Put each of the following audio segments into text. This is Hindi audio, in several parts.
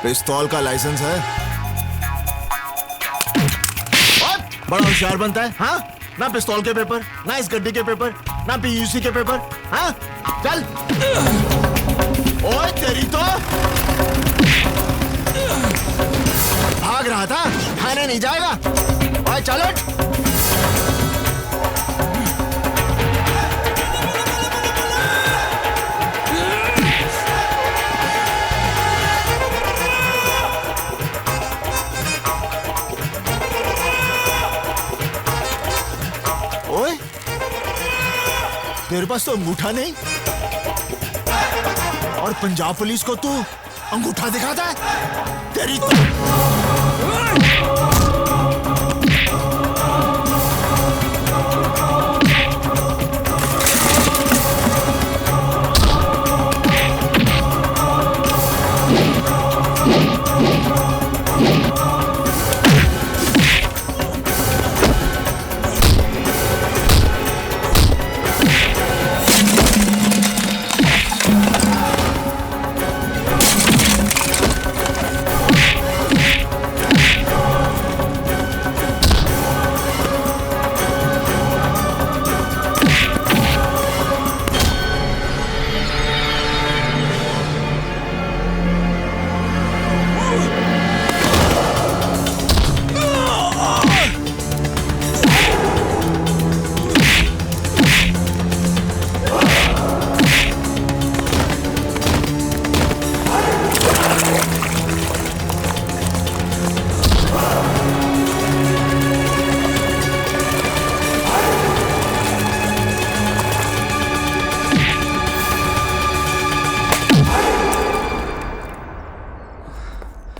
पिस्तौल का लाइसेंस है? बड़ा होशियार बनता है, हाँ? ना पिस्तौल के पेपर, ना इस गड्डी के पेपर, ना पीयूसी के पेपर, हाँ? चल। ओए तेरी तो भाग रहा था, थाने नहीं जाएगा। ओए चल उठ। ओए तेरे पास तो अंगूठा नहीं और पंजाब पुलिस को तू अंगूठा दिखाता है? तेरी तो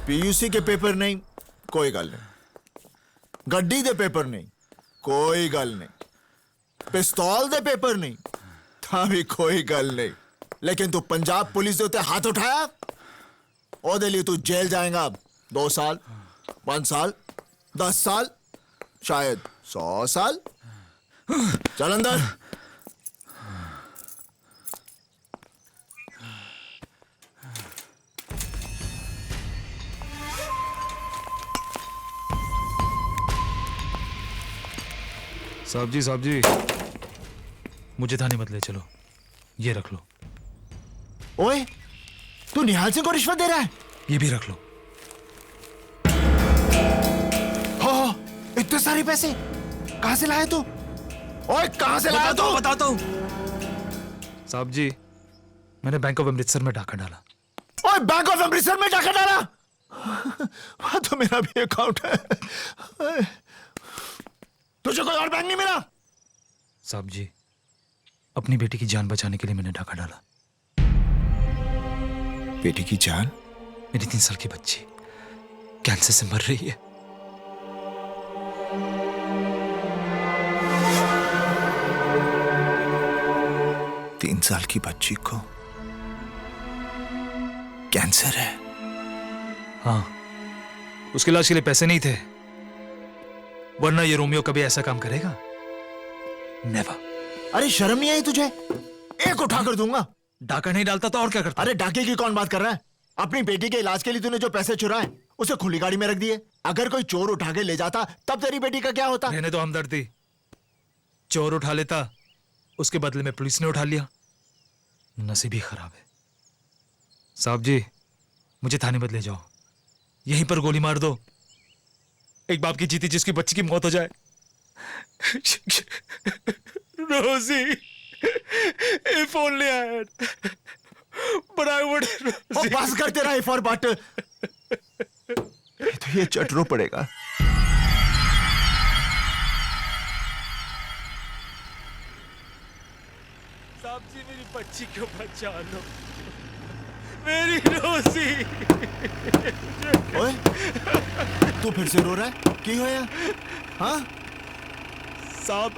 पीयूसी के पेपर नहीं, कोई गल नहीं। गड्डी दे पेपर नहीं, कोई गल नहीं। पिस्तौल दे पेपर नहीं, था भी कोई गल नहीं। लेकिन तू पंजाब पुलिस दे उत्ते हाथ उठाया, ओदे लिए तू जेल जाएगा। 2 साल, 5 साल, 10 साल, शायद 100 साल। चल अंदर। साहब जी, मुझे थाने मत ले चलो, ये रख लो। ओए, तू निहाल सिंह को रिश्वत दे रहा है? ये भी रख लो। हो, इतने सारे पैसे कहां से लाए तू? ओए, कहां से लाया तू? बताता हूं। साहब जी, मैंने बैंक ऑफ अमृतसर में डाका डाला। ओए, बैंक ऑफ अमृतसर में डाका डाला? वहां तो मेरा भी अकाउंट है। तुझे कोई और बैंक नहीं मिला? साहब जी, अपनी बेटी की जान बचाने के लिए मैंने डाका डाला। बेटी की जान? मेरी 3 साल की बच्ची कैंसर से मर रही है। तीन साल की बच्ची को कैंसर है? हाँ, उसके इलाज के लिए पैसे नहीं थे, वरना ये रोमियो कभी ऐसा काम करेगा? नेवर। अरे शर्म नहीं आई तुझे? एक उठा कर दूंगा। डाका नहीं डालता तो और क्या करता? अरे डाके की कौन बात कर रहा है? अपनी बेटी के इलाज के लिए तूने जो पैसे चुराए उसे खुली गाड़ी में रख दिए। अगर कोई चोर उठा के ले जाता तब तेरी बेटी का क्या होता? रहने दो हमदर्दी। चोर उठा लेता, उसके बदले में पुलिस ने उठा लिया। नसीब ही खराब है। साहब जी, मुझे थाने मत ले जाओ, यहीं पर गोली मार दो। एक बाप की जीती जिसकी बच्ची की मौत हो जाए। रोजी, if only I had, but I would. बस कर तेरा if और but। तो ये चटरो पड़ेगा। साहब जी, मेरी बच्ची को बचा लो, मेरी रोजी। ओए, तू फिर से रो रहा है? की होया? हाँ? साहब,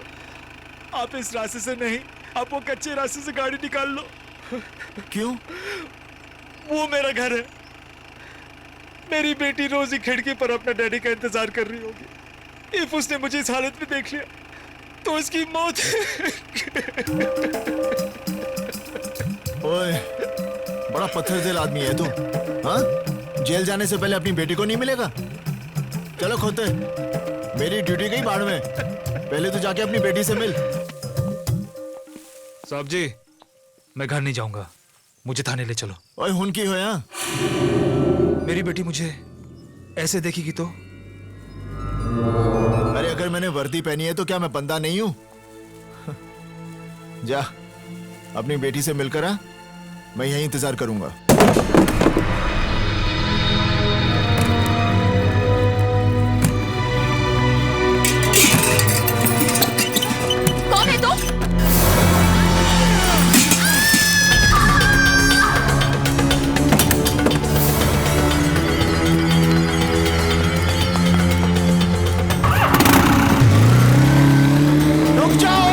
आप इस रास्ते से नहीं, आप वो कच्चे रास्ते से गाड़ी निकाल लो। क्यों? वो मेरा घर है। मेरी बेटी रोजी खिड़की पर अपना डैडी का इंतजार कर रही होगी। इफ उसने मुझे इस हालत में देख लिया तो उसकी मौत। ओए, बड़ा पत्थर दिल आदमी है तू, हाँ? जेल जाने से पहले अपनी बेटी को नहीं मिलेगा? चलो खोते, मेरी ड्यूटी गई बाढ़ में। पहले तो जाके अपनी बेटी से मिल। साहब जी, मैं घर नहीं जाऊंगा, मुझे थाने ले चलो। ओए हुन की हो यहाँ? मेरी बेटी मुझे ऐसे देखेगी तो? अरे अगर मैंने वर्दी पहनी है तो क्या मैं बंदा नहीं हूं? जा अपनी बेटी से मिलकर आ, मैं यहीं इंतजार करूंगा। कौन है तू? रुक जाओ!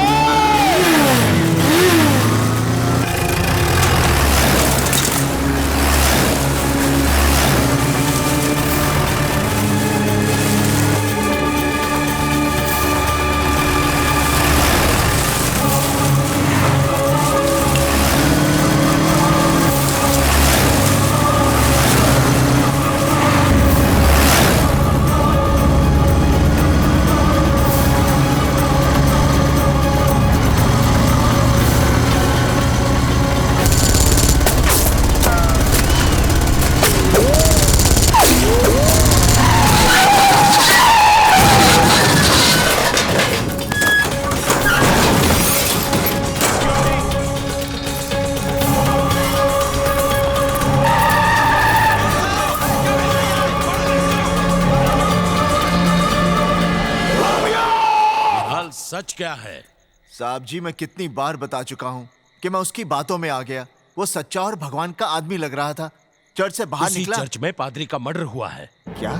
हाल सच क्या है? साहब जी, मैं कितनी बार बता चुका हूं कि मैं उसकी बातों में आ गया। वो सच्चा और भगवान का आदमी लग रहा था। चर्च से बाहर उसी निकला। चर्च में पादरी का मर्डर हुआ है। क्या?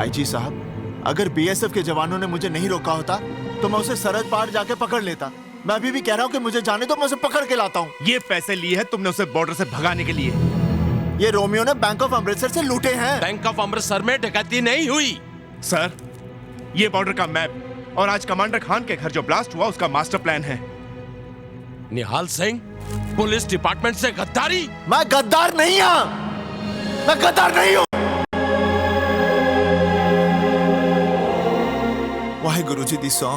आईजी साहब, अगर बीएसएफ के जवानों ने मुझे नहीं रोका होता तो मैं उसे सरहद पार जाके पकड़ लेता। मैं अभी भी कह रहा हूँ कि मुझे जाने दो, मैं उसे पकड़ के लाता हूँ। ये पैसे लिए हैं तुमने उसे बॉर्डर से भगाने के लिए। ये रोमियो ने बैंक ऑफ अमृतसर से लूटे हैं। बैंक ऑफ अमृतसर में डकैती नहीं हुई। सर, ये बॉर्डर का मैप और आज कमांडर खान के घर जो ब्लास्ट हुआ उसका मास्टर प्लान है। निहाल सिंह, पुलिस डिपार्टमेंट से गद्दारी? मैं गद्दार नहीं हूँ, मैं गद्दार नहीं हूँ। वाहे गुरुजी दी सौ,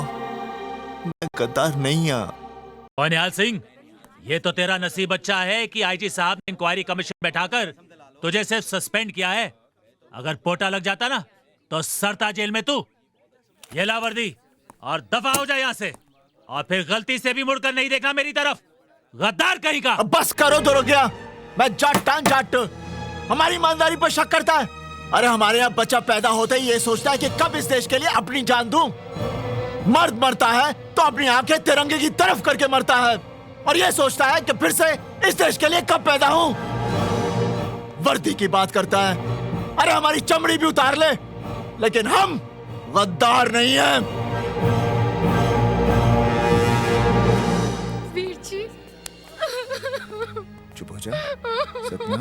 मैं गद्दार नहीं हूँ। और निहाल सिंह, ये तो तेरा नसीब अच्छा है कि आईजी साहब ने इंक्वायरी कमीशन बैठाकर तुझे सिर्फ सस्पेंड किया है। अगर पोटा लग जाता ना तो सरता जेल में तू। ये ला वर्दी और दफा हो जाए यहाँ से, और फिर गलती से भी मुड़कर नहीं देखना मेरी तरफ, गद्दार कहीं का। अब बस करो तो रुक गया। मैं जाट हमारी ईमानदारी पर शक करता है। अरे हमारे यहाँ बच्चा पैदा होते ही ये सोचता है कि कब इस देश के लिए अपनी जान दूं। मर्द मरता है तो अपनी आंखें तिरंगे की तरफ करके मरता है, और ये सोचता है कि फिर से इस देश के लिए कब पैदा हूं। वर्दी की बात करता है। अरे हमारी चमड़ी भी उतार ले, लेकिन हम गद्दार नहीं हैं। वीर जी, चुप हो जा सपना।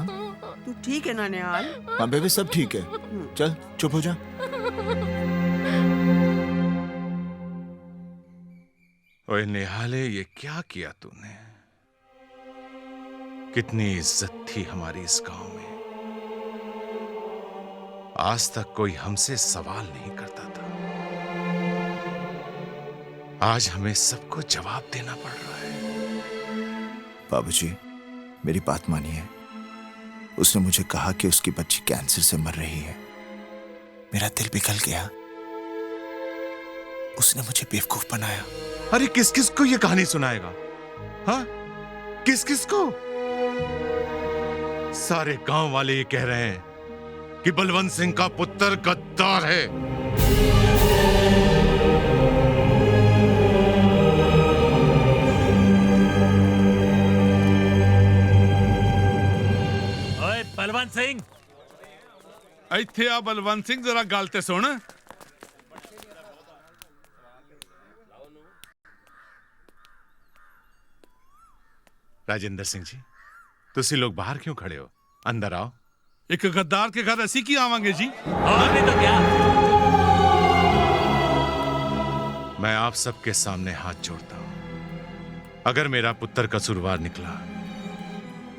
तू ठीक है ना निहाल? हाँ बेबी, सब ठीक है। चल चुप हो जा। ओए निहाले, ये क्या किया तूने? कितनी इज्जत थी हमारी इस गांव में। आज तक कोई हमसे सवाल नहीं करता था। आज हमें सबको जवाब देना पड़ रहा है। बाबूजी, मेरी बात मानिए। उसने मुझे कहा कि उसकी बच्ची कैंसर से मर रही है। मेरा दिल पिघल गया। उसने मुझे बेवकूफ बनाया। अरे किस किस को ये कहानी सुनाएगा? हाँ, किस किस को? सारे गांव वाले ये कह रहे हैं कि बलवंत सिंह का पुत्र गद्दार है। ओए बलवंत सिंह, ਇੱਥੇ ਆ ਬਲਵੰਤ ਸਿੰਘ, जरा ਗੱਲ ਤੇ सुन। राजेंद्र सिंह जी, तुसी लोग बाहर क्यों खड़े हो? अंदर आओ। एक गद्दार के घर ਅਸੀਂ ਕੀ ਆਵਾਂਗੇ जी? और नहीं तो क्या। मैं आप सबके सामने हाथ जोड़ता हूं। अगर मेरा पुत्र कसूरवार निकला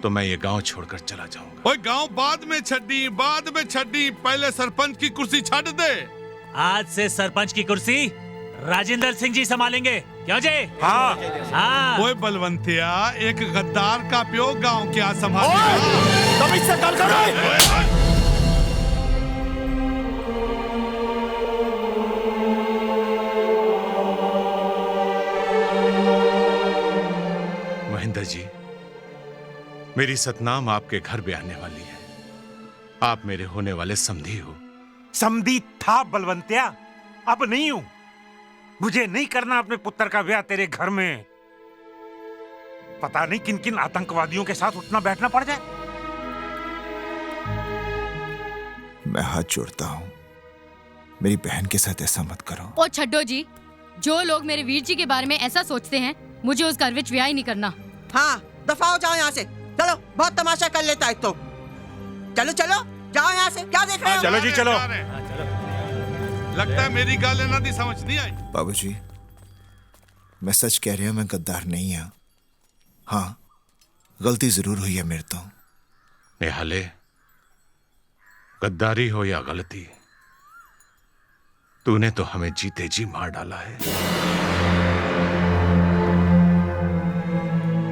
तो मैं ये गांव छोड़कर चला जाऊंगा। ओए गांव बाद में छड्डी पहले सरपंच की कुर्सी छाड़ दे। आज से सरपंच की कुर्सी राजेंद्र सिंह जी संभालेंगे, क्यों जी? हाँ हाँ। ओए बलवंतिया, एक गद्दार का प्यो गांव क्या संभालेगा? तब इससे कल करो। महेंद्र जी, मेरी सतनाम आपके घर भी आने वाली है। आप मेरे होने वाले समधी हो। समधी था बलवंतिया, अब नहीं हूं। मुझे नहीं करना अपने पुत्र का ब्याह तेरे घर में। पता नहीं किन किन आतंकवादियों के साथ उठना बैठना पड़ जाए। मैं हाथ जोड़ता हूं, मेरी बहन के साथ ऐसा मत करो। ओ छड्डो जी, जो लोग मेरे वीर जी के बारे में ऐसा सोचते हैं, मुझे उस घर विच ब्याह ही नहीं करना। हाँ, दफा हो जाओ यहाँ से। चलो, बहुत तमाशा कर लेता है तो। चलो चलो, जाओ यहाँ से। क्या देख रहे हो? चलो जी चलो। लगता है मेरी गाल ना दी समझ नहीं आई। बाबूजी, मैं सच कह रहा हूं, मैं गद्दार नहीं हूं। हाँ, गलती जरूर हुई है मेरे तो। निहाले, गद्दारी हो या गलती, तूने तो हमें जीते जी मार डाला है।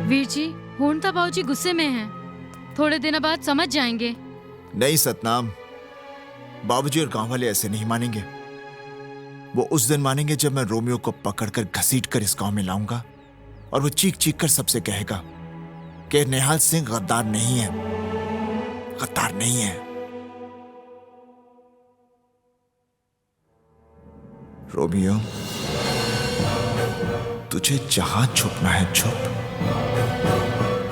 वीर जी, होनता बाबूजी गुस्से में हैं। थोड़े दिन बाद समझ जाएंगे। नहीं सतनाम, बाबूजी और गांव वाले ऐसे नहीं मानेंगे। वो उस दिन मानेंगे जब मैं रोमियो को पकड़कर घसीटकर इस गांव में लाऊंगा और वो चीख चीख कर सबसे कहेगा कि निहाल सिंह गद्दार नहीं है, गद्दार नहीं है। रोमियो, तुझे जहां छुपना है छुप,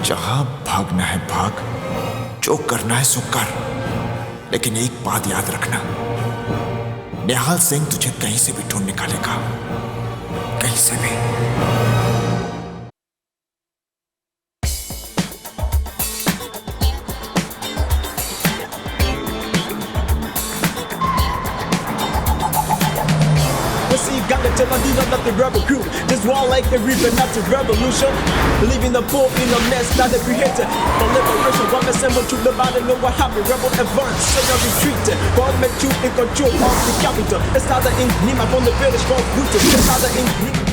जहां भागना है भाग, जो करना है सो कर, लेकिन एक बात याद रखना, निहाल सिंह तुझे कहीं से भी ढूंढ निकालेगा, कहीं से भी। Got to tell my dealer not to recruit. This war like the reason not to revolution. Leaving the poor in a mess, not every hater. The liberation, one assemble to the body, know what happened. Rebel advance, so you retreat. God make you in control of the capital. It's not the ink, Nima from the village, go rooted. It's not the ink.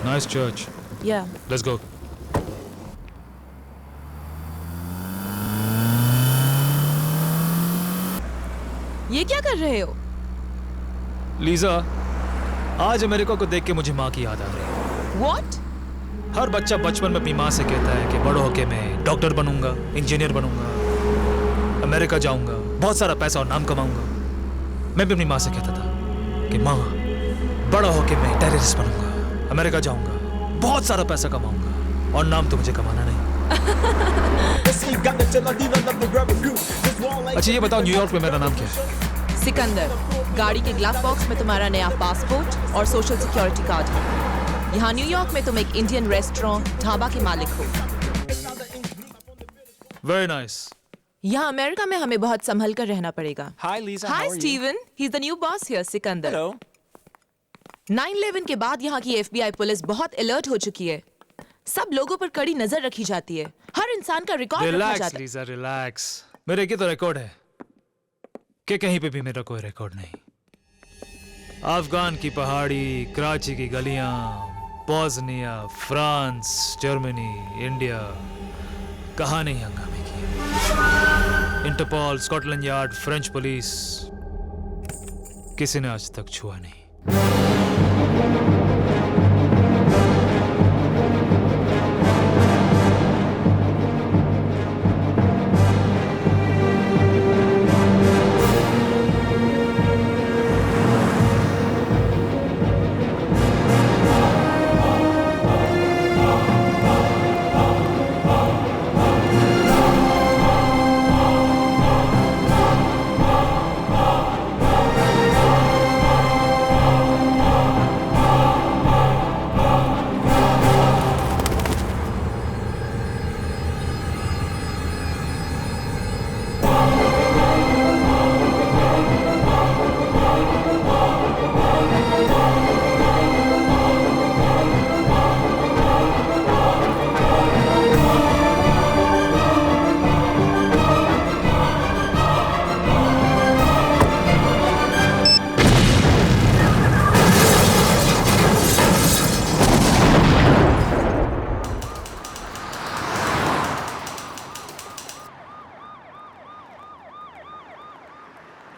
Nice church. Yeah. Let's go. ये क्या कर रहे हो? लीजा, आज अमेरिका को देख के मुझे माँ की याद आ रही है। What? हर बच्चा बचपन में अपनी माँ से कहता है कि बड़ो होके मैं डॉक्टर बनूंगा, इंजीनियर बनूंगा, अमेरिका जाऊंगा, बहुत सारा पैसा और नाम कमाऊंगा। मैं भी अपनी माँ से कहता था कि माँ, बड़ा होके मैं टेररिस्ट बनूंगा, अमेरिका जाऊंगा, बहुत सारा पैसा कमाऊंगा और नाम तो मुझे कमाना नहीं। अच्छा ये बताओ, न्यूयॉर्क में मेरा नाम क्या है? सिकंदर। गाड़ी के ग्लव बॉक्स में तुम्हारा नया पासपोर्ट और सोशल सिक्योरिटी कार्ड है। यहाँ न्यूयॉर्क में तुम एक इंडियन रेस्टोरेंट ढाबा के मालिक हो। Very nice. यहाँ अमेरिका में हमें बहुत संभल कर रहना पड़ेगा। Hi Lisa, hi how are you? Steven, he is the new boss here Sikandar. Hello. 9/11 के बाद यहाँ की FBI पुलिस बहुत अलर्ट हो चुकी है। सब लोगों पर कड़ी नजर रखी जाती है। हर इंसान का रिकॉर्ड रखा रिलैक्स जाता है। Lisa, relax. मेरे की तो रिकॉर्ड है कि कहीं पे भी मेरा कोई रिकॉर्ड नहीं। अफगान की पहाड़ी, कराची की गलियां, बोस्निया, फ्रांस, जर्मनी, इंडिया, कहाँ नहीं हंगामे किए। Interpol, Scotland Yard, French police, किसी ने आज तक छुआ नहीं।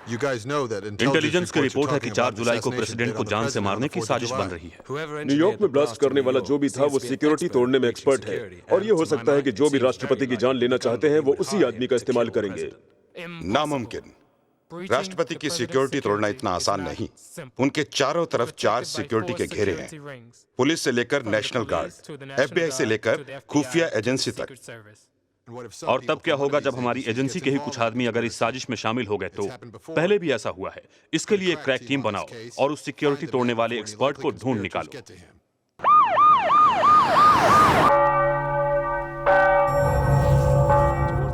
You guys know that intelligence की रिपोर्ट है कि 4 जुलाई को प्रेसिडेंट को जान से मारने की साजिश बन रही है। न्यूयॉर्क में ब्लास्ट करने वाला जो भी था वो सिक्योरिटी तोड़ने में एक्सपर्ट है, और ये हो सकता है कि जो भी राष्ट्रपति की जान लेना चाहते हैं वो उसी आदमी का इस्तेमाल करेंगे। नामुमकिन। राष्ट्रपति की सिक्योरिटी तोड़ना इतना आसान नहीं। उनके चारों तरफ 4 सिक्योरिटी के घेरे हैं, पुलिस से लेकर नेशनल गार्ड, FBI से लेकर खुफिया एजेंसी तक। और तब क्या होगा जब हमारी एजेंसी के ही कुछ आदमी अगर इस साजिश में शामिल हो गए? तो पहले भी ऐसा हुआ है। इसके लिए एक क्रैक टीम बनाओ और उस सिक्योरिटी तोड़ने वाले एक्सपर्ट को ढूंढ निकालो।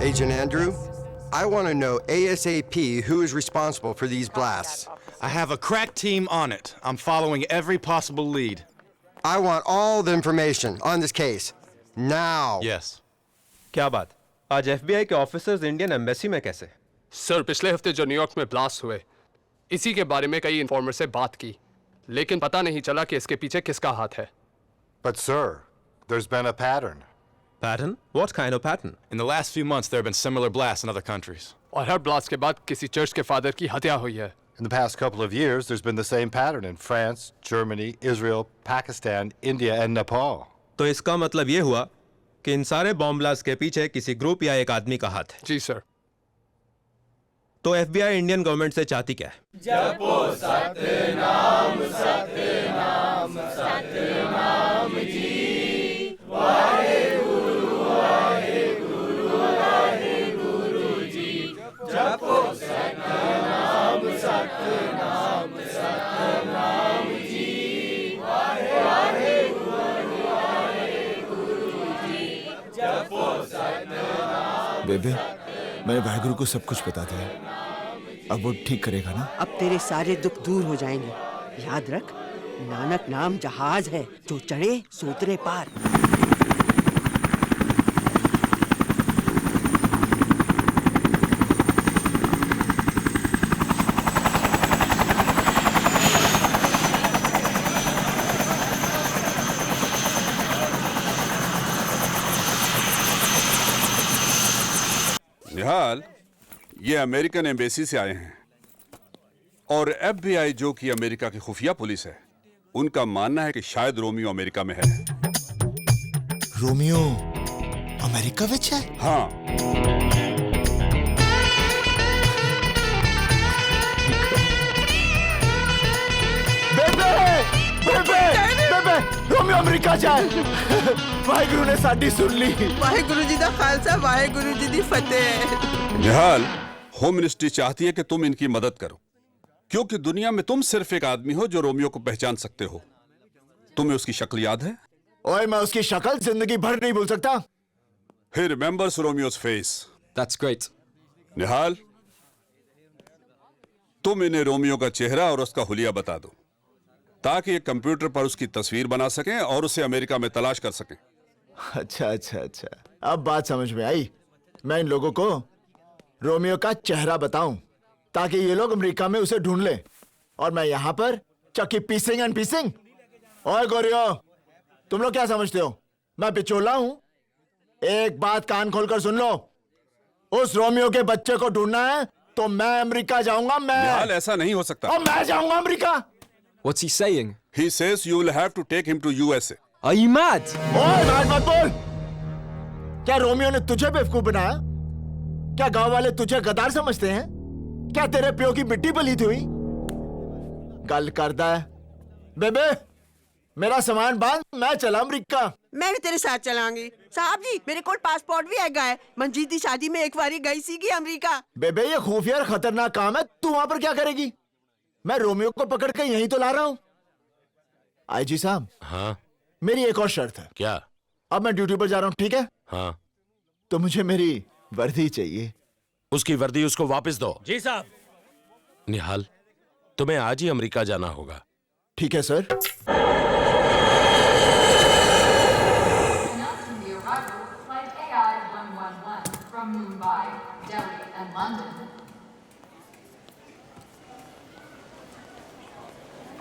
Agent Andrew, I want to know ASAP who is responsible for these blasts. I have a crack team on it. I'm following every possible lead. I want all the information on this case. Now. Yes. क्या बात? आज FBI के ऑफिसर्स इंडियन एम्बेसी में कैसे? सर, पिछले हफ्ते जो न्यूयॉर्क में ब्लास्ट हुए, इसी के बारे में कई इन्फॉर्मर से बात की, लेकिन पता नहीं चला कि इसके पीछे किसका हाथ है। But sir, there's been a pattern. Pattern? What kind of pattern? In the last few months, there have been similar blasts in other countries. और हर ब्लास्ट के बाद किसी चर्च के फादर की हत्या हुई है। In the past couple of years, there's been the same pattern in France, Germany, Israel, Pakistan, India, and Nepal. तो इसका मतलब ये हुआ कि इन सारे बॉम्ब ब्लास्ट के पीछे किसी ग्रुप या एक आदमी का हाथ है। जी सर। तो FBI इंडियन गवर्नमेंट से चाहती क्या है? जपो सतनाम सतनाम सतनाम जी, वाहेगुरु वाहेगुरु वाहेगुरु जी। जपो सतनाम सतनाम सतनाम जी, वाहेगुरु बेबे, मैंने वाहेगुरु को सब कुछ बता दिया। अब वो ठीक करेगा ना? अब तेरे सारे दुख दूर हो जाएंगे। याद रख, नानक नाम जहाज है, जो चढ़े सो उतरे पार। निहाल, ये अमेरिकन एम्बेसी से आए हैं और FBI जो कि अमेरिका की खुफिया पुलिस है, उनका मानना है कि शायद रोमियो अमेरिका में है। रोमियो अमेरिका विच है? हाँ। बेबे, बेबे, बेबे, रोमियो अमेरिका जाए। वाहेगुरु ने साडी सुन ली। वाहेगुरु जी दा खालसा, वाहेगुरु जी दी फतेह। निहाल, होम मिनिस्ट्री चाहती है कि तुम इनकी मदद करो, क्योंकि दुनिया में तुम सिर्फ एक आदमी हो जो रोमियो को पहचान सकते हो। तुम्हें उसकी शक्ल याद है? ओए, मैं उसकी शक्ल जिंदगी भर नहीं भूल सकता। He remembers Romeo's face. That's great. निहाल, तुम इन्हें रोमियो का चेहरा और उसका हुलिया बता दो, ताकि ये कंप्यूटर पर उसकी तस्वीर बना सकें और उसे अमेरिका में तलाश कर सकें। अच्छा अच्छा अच्छा, अब बात समझ में आई। मैं इन लोगों को रोमियो का चेहरा बताऊं ताकि ये लोग अमेरिका में उसे ढूंढ लें, और मैं यहाँ पर चक्की पीसिंग एंड पीसिंग। ओए गोरियो, तुम लोग क्या समझते हो मैं बिचौला हूं? एक बात कान खोलकर सुन लो, उस रोमियो के बच्चे को ढूंढना है तो मैं अमेरिका जाऊंगा। मैं ऐसा नहीं हो सकता। और मैं जाऊंगा America. What's he saying? He says you will have to take him to USA. Are you mad? ओए, mad मत बोल। क्या रोमियो ने तुझे बेवकूफ बनाया? क्या गांव वाले तुझे गद्दार समझते हैं? क्या तेरे प्यो की मिट्टी पलीती हुई? गल करदा है। बेबे, मेरा सामान बांध, मैं चला अमेरिका। मैं भी तेरे साथ चलांगी। साहब जी, मेरे को पासपोर्ट भी हैगा है। मंजीत दी शादी में एक बारी गई सी अमेरिका। बेबे, ये खुफिया और खतरनाक काम है। तू वहां पर क्या करेगी? मैं रोमियो को पकड़ के यहीं तो ला रहा हूँ। आईजी साहब। हाँ? मेरी एक और शर्त है। क्या? अब मैं ड्यूटी पर जा रहा हूँ, ठीक है? हाँ। तो मुझे मेरी वर्दी चाहिए। उसकी वर्दी उसको वापस दो। जी साहब। निहाल, तुम्हें आज ही अमेरिका जाना होगा। ठीक है सर।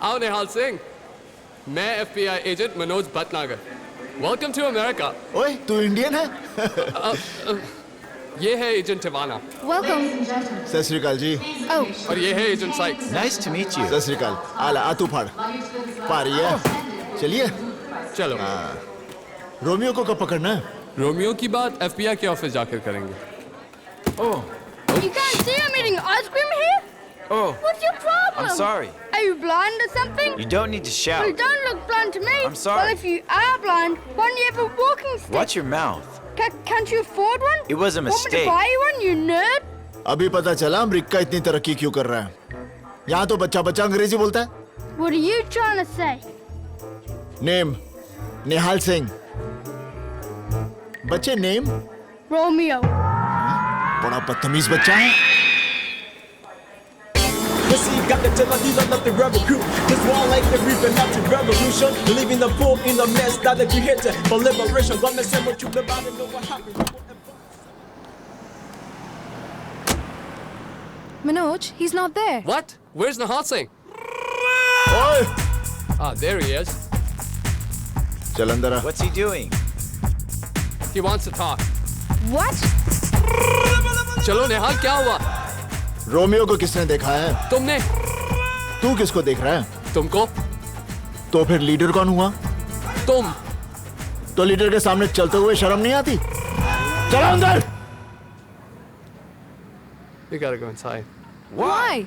आओ निहाल सिंह, मैं FBI agent Manoj Bhatnagar. Welcome to America. ओए, तू इंडियन है? ये है एजेंट टिवाना। वेलकम। सत श्री अकाल जी। और ये है agent Sykes. Nice to meet you. सत श्री अकाल। आला आ तू फाड़ पा रही है। चलिए चलो। रोमियो को कब पकड़ना है? रोमियो की बात FBI के ऑफिस जाकर करेंगे। ओह। You guys see I'm eating ice cream here? Oh. What's your problem? I'm sorry. Are you blind or something? You don't need to shout. You don't look blind to me. I'm sorry. Well, if you are blind, why don't you have a walking stick? Watch your mouth. Can't you afford one? It was a Want me to mistake. buy you one, you nerd? अभी पता चला अमेरिका इतनी तरक्की क्यों कर रहा है। यहाँ तो बच्चा बच्चा अंग्रेजी बोलता है। What are you trying to say? Name Nihal Singh. बच्चे नेम Romeo. बड़ा बदतमीज बच्चा है। You see, got the till I need another rebel crew. This war like the reaping out to revolution. Leaving the poor in the mess. Now that you hit it for liberation. Gonna send what you about and know what happened. Manoj, he's not there. What? Where's Nihal Singh? ओए! Ah, there he is. चल अंदर आ। What's he doing? He wants to talk. What? चलो निहाल, क्या हुआ? रोमियो को किसने देखा है? तुमने। तू किसको देख रहा है? तुमको। तो फिर लीडर कौन हुआ? तुम। तो लीडर के सामने चलते हुए शर्म नहीं आती? चलो अंदर। You gotta go inside. Why?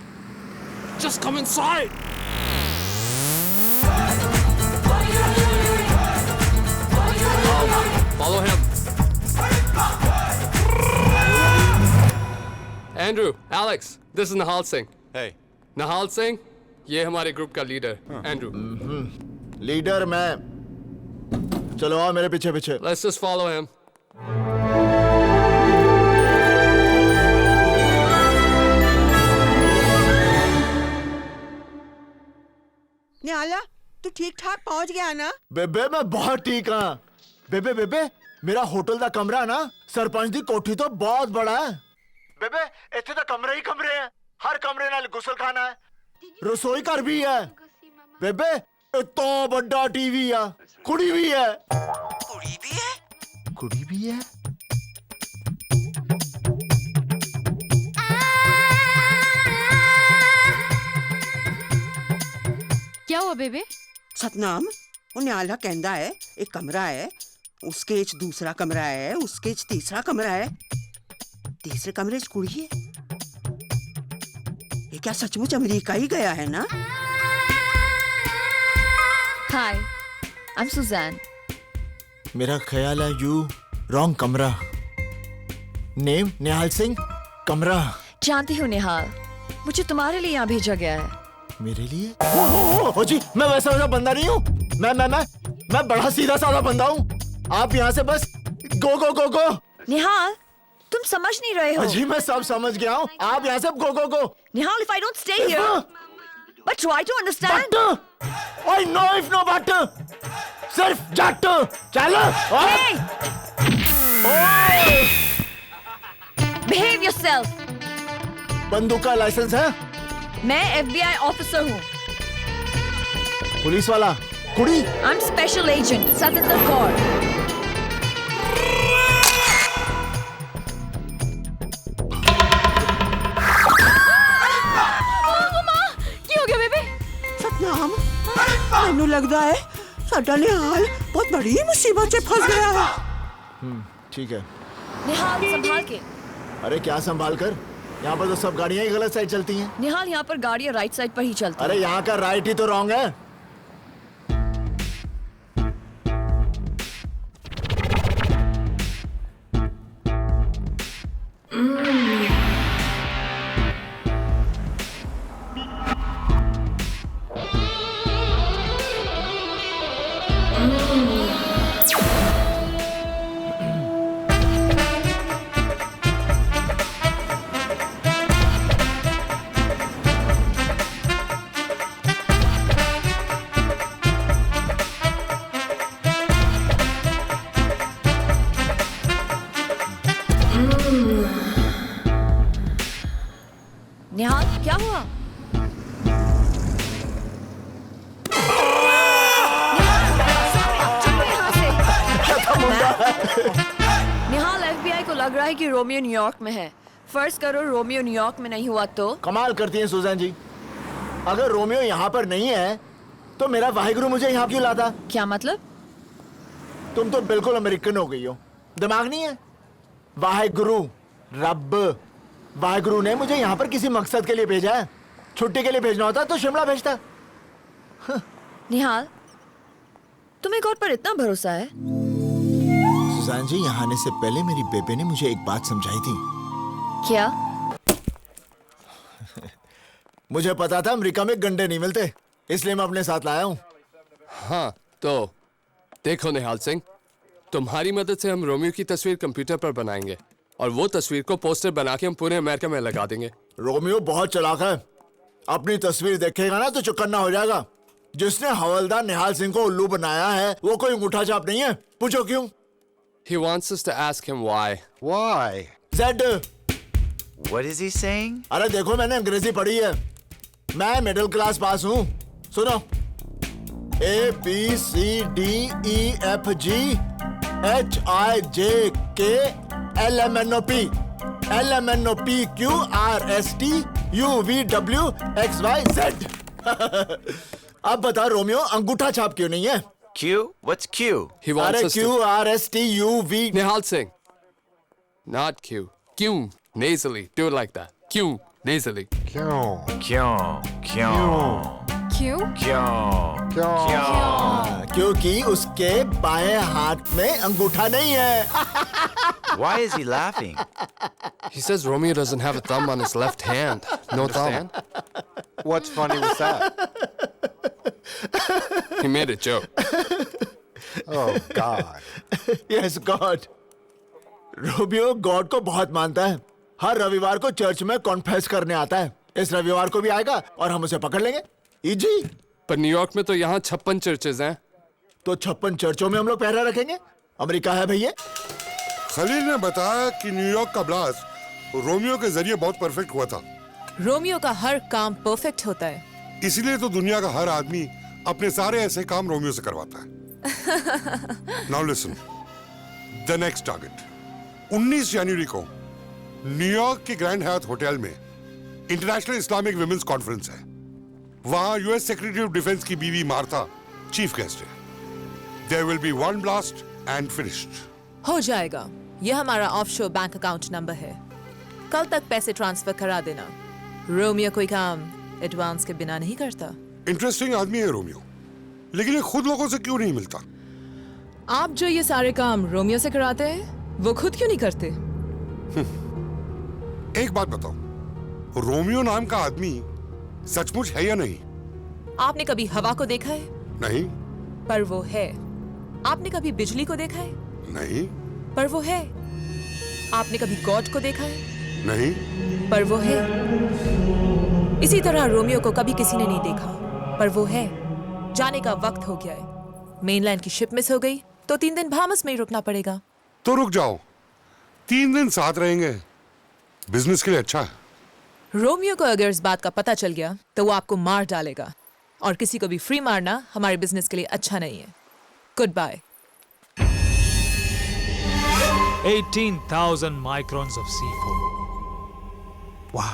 Just come inside. Follow him. Andrew, Alex, this is Nihal Singh. Hey. Nihal Singh, ये हमारे ग्रुप का लीडर, Andrew. लीडर मैं। चलो आओ मेरे पीछे पीछे। Let's just follow him. निहाला, तू ठीक ठाक पहुंच गया ना? बेबे मैं बहुत ठीक हाँ। बेबे बेबे मेरा होटल का कमरा ना सरपंच दी कोठी तो बहुत बड़ा है। बेबे इतने तो कमरे ही कमरे हैं। हर कमरे नाल गुसल खाना है, रसोई घर भी है। बेबे इतना बड़ा टीवी है, कुड़ी भी है। कुड़ी भी है? कुड़ी भी है। क्या हुआ बेबे? सतनाम, वो निहाला कहंदा है एक कमरा है, उसके च दूसरा कमरा है, उसके च तीसरा कमरा है, तीसरे कमरे च कुड़ी है। ये क्या सचमुच अमेरिका ही गया है ना? Hi, I'm Suzanne. मेरा ख्याल है यू रॉन्ग कमरा। नेम निहाल सिंह, कमरा। जानती हूँ निहाल, मुझे तुम्हारे लिए यहाँ भेजा गया है। मेरे लिए? ओ जी, मैं वैसा बंदा नहीं हूँ। मैं बड़ा सीधा साधा बंदा हूँ। आप यहाँ से बस गो गो गो गो। निहाल, तुम समझ नहीं रहे हो। जी मैं सब समझ गया हूँ। आप यहाँ से गो गो गो। निहाल, if I don't stay here, but try to understand. I know if no but. सिर्फ जट। चलो। Hey! Behave yourself. बंदूक का लाइसेंस है? मैं FBI ऑफिसर हूँ। पुलिस वाला? कुड़ी? I'm special agent, Satinder Kaur. क्या हो गया बेबे? सतनाम, मैनू लगता है साडा निहाल बहुत बड़ी मुसीबत से फंस गया है। ठीक है। निहाल, संभाल के। अरे क्या संभाल कर? यहाँ पर तो सब गाड़ियाँ ही गलत साइड चलती हैं। निहाल, यहाँ पर गाड़ियाँ राइट साइड पर ही चलती हैं। अरे यहाँ का राइट ही तो रॉन्ग है। निहाल, क्या हुआ? निहाल, FBI को लग लग रहा है कि रोमियो न्यूयॉर्क में है। फर्ज करो रोमियो न्यूयॉर्क में नहीं हुआ तो? कमाल करती हैं सुजैन जी। अगर रोमियो यहाँ पर नहीं है तो मेरा वाहिगुरु मुझे यहाँ क्यों लाता? क्या मतलब? तुम तो बिल्कुल अमेरिकन हो गई हो, दिमाग नहीं है। वाहिगुरु, रब, वाहिगुरु ने मुझे यहाँ पर किसी मकसद के लिए भेजा है। छुट्टी के लिए भेजना होता तो शिमला भेजता। निहाल, तुम्हें गॉड पर इतना भरोसा है? सुजान जी, यहाँ आने से पहले मेरी बेबे ने मुझे एक बात समझाई थी। क्या? मुझे पता था अमेरिका में गंडे नहीं मिलते, इसलिए मैं अपने साथ लाया हूँ। हाँ तो देखो निहाल सिंह, तुम्हारी मदद से हम रोमियो की तस्वीर कंप्यूटर पर बनाएंगे और वो तस्वीर को पोस्टर बना के हम पूरे अमेरिका में लगा देंगे। रोमियो बहुत चालाक है, अपनी तस्वीर देखेगा ना तो चुकन्ना हो जाएगा। जिसने हवलदार निहाल सिंह को उल्लू बनाया है वो कोई अंगूठा छाप नहीं है। पूछो क्यों? He wants us to ask him why. Why? Z. What is he saying? अरे देखो, मैंने अंग्रेजी पढ़ी है, मैं मिडिल क्लास पास हूँ। सुनो, ABCDEFGHIJKLMNOP LMNOPQRSTUVWXYZ। अब बता रोमियो, अंगूठा छाप क्यों नहीं है? Q? What's Q? He wants अरे us to... QRSTUV। Nihal Singh. Not Q. Q. Nasally. Do it like that. Q. Nasally. Q. क्योंकि उसके बाएं हाथ में अंगूठा नहीं है। Why is he laughing? He says Romeo doesn't have a thumb on his left hand. No thumb. What's funny with that? He made a joke. Oh, God. Yes, God. Romeo God को बहुत मानता है। हर रविवार को चर्च में कॉन्फेस करने आता है। इस रविवार को भी आएगा और हम उसे पकड़ लेंगे। इजी। पर न्यूयॉर्क में तो यहाँ 56 चर्चेज हैं। तो 56 चर्चों में हम लोग पहरा रखेंगे। अमेरिका है भैया। खलील ने बताया कि न्यूयॉर्क का ब्लास्ट रोमियो के जरिए बहुत परफेक्ट हुआ था। रोमियो का हर काम परफेक्ट होता है, इसीलिए तो दुनिया का हर आदमी अपने सारे ऐसे काम रोमियो से करवाता है। Now listen, the next target 19 जनवरी को न्यूयॉर्क के ग्रैंड हयात होटल में इंटरनेशनल इस्लामिक विमेंस कॉन्फ्रेंस है। वहां यूएस सेक्रेटरी ऑफ डिफेंस की बीवी मार्था चीफ गेस्ट है। There will be one blast and finished. हो जाएगा। यह हमारा ऑफशोर बैंक अकाउंट नंबर है। कल तक पैसे ट्रांसफर करा देना। रोमियो कोई काम एडवांस के बिना नहीं करता। इंटरेस्टिंग आदमी है रोमियो, लेकिन ये खुद लोगों से क्यों नहीं मिलता? आप जो ये सारे काम रोमियो से कराते हैं, वो खुद क्यों नहीं करते? एक बात बताओ, रोमियो नाम का आदमी सचमुच है या नहीं? आपने कभी हवा को देखा है? नहीं। पर वो है। आपने कभी बिजली को देखा है? नहीं। पर वो है। आपने कभी गॉड को देखा है? नहीं। पर वो है। इसी तरह रोमियो को कभी किसी ने नहीं देखा, पर वो है। जाने का वक्त हो गया है। मेनलैंड की शिप मिस हो गई तो 3 दिन बाहामास में ही रुकना पड़ेगा। तो रुक जाओ, 3 दिन साथ रहेंगे, बिजनेस के लिए अच्छा है। रोमियो को अगर इस बात का पता चल गया तो वो आपको मार डालेगा, और किसी को भी फ्री मारना हमारे बिजनेस के लिए अच्छा नहीं है। Good bye. 18,000 microns of C4। वाह।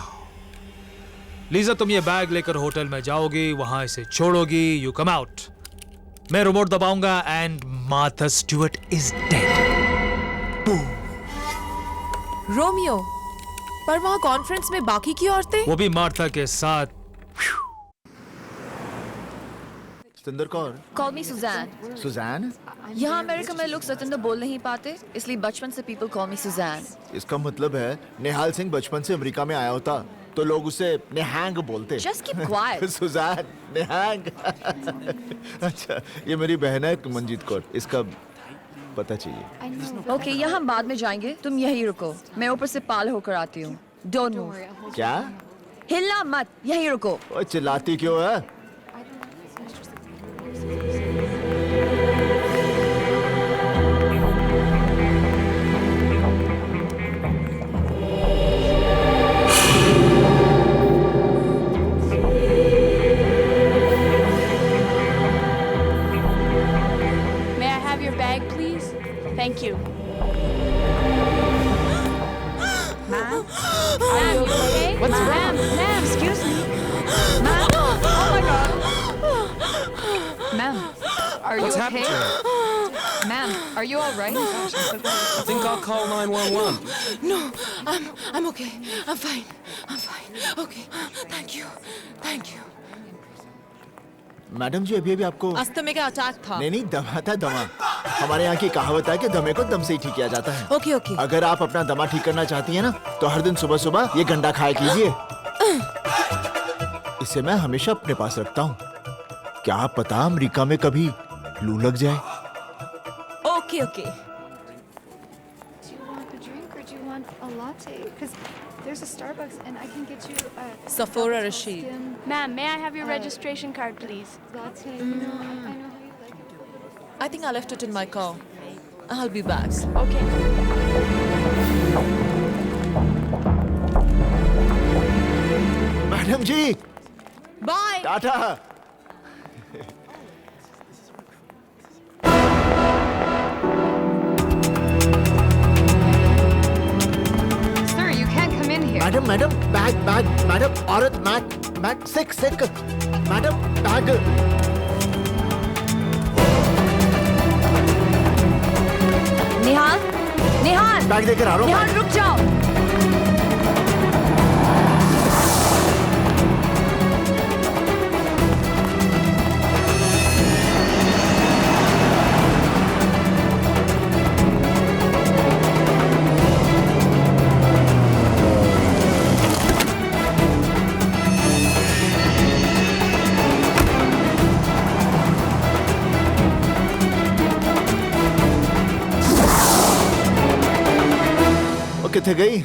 लीजा, तुम ये बैग लेकर होटल में जाओगी, वहां इसे छोड़ोगी, यू कम आउट। मैं रिमोट दबाऊंगा and Martha Stuart is dead. Romeo, पर वहां कॉन्फ्रेंस में बाकी की औरतें? वो भी मार्था के साथ। Satinder Kaur? Call me Suzanne. Suzanne? यहाँ अमेरिका में लोग सतिंदर बोल नहीं पाते, इसलिए बचपन से people call me Suzanne. इसका मतलब है निहाल सिंह बचपन से अमेरिका में आया होता तो लोग उसे नेहांग बोलते। Just keep quiet. सुजैन, नेहांग। अच्छा, ये मेरी बहन है मंजीत कौर, इसका पता चाहिए। ओके, यहाँ हम बाद में जाएंगे, तुम यही रुको, मैं ऊपर से पाल होकर आती हूँ। Don't move. क्या? हिलना मत, यही रुको। ओए, चिल्लाती क्यों है? May I have your bag, please? Thank you. Are you What's okay? happened to her? Ma'am, are you all right? I think I'll call 911. No, I'm okay. I'm fine. I'm fine. Okay. Thank you. Thank you. Madam ji अभी अभी आपको अस्थमा का अटैक था। नहीं दमा था दमा। हमारे यहाँ की कहावत है कि दमे को दम से ही ठीक किया जाता है। Okay okay. अगर आप अपना दमा ठीक करना चाहती हैं ना तो हर दिन सुबह सुबह ये गंडा खाया कीजिए। इसे मैं हमेशा अपने पास रखता हूँ। क्या पता अमेरिका में कभी लू लग जाए। Okay okay. There's a Starbucks and I can get you a Sephora Rashid. Ma'am, may I have your registration card, please? Latte. I know how you like it. I think I left it in my car. I'll be back. Okay. Madam ji Bye. टाटा। Sir, you can't come in here. Madam madam bag bag madam औरत मैग सिक सिक madam bag. Nihal, Nihal, bag देकर आ रहा हूँ। निहाल रुक जाओ। किथे गई?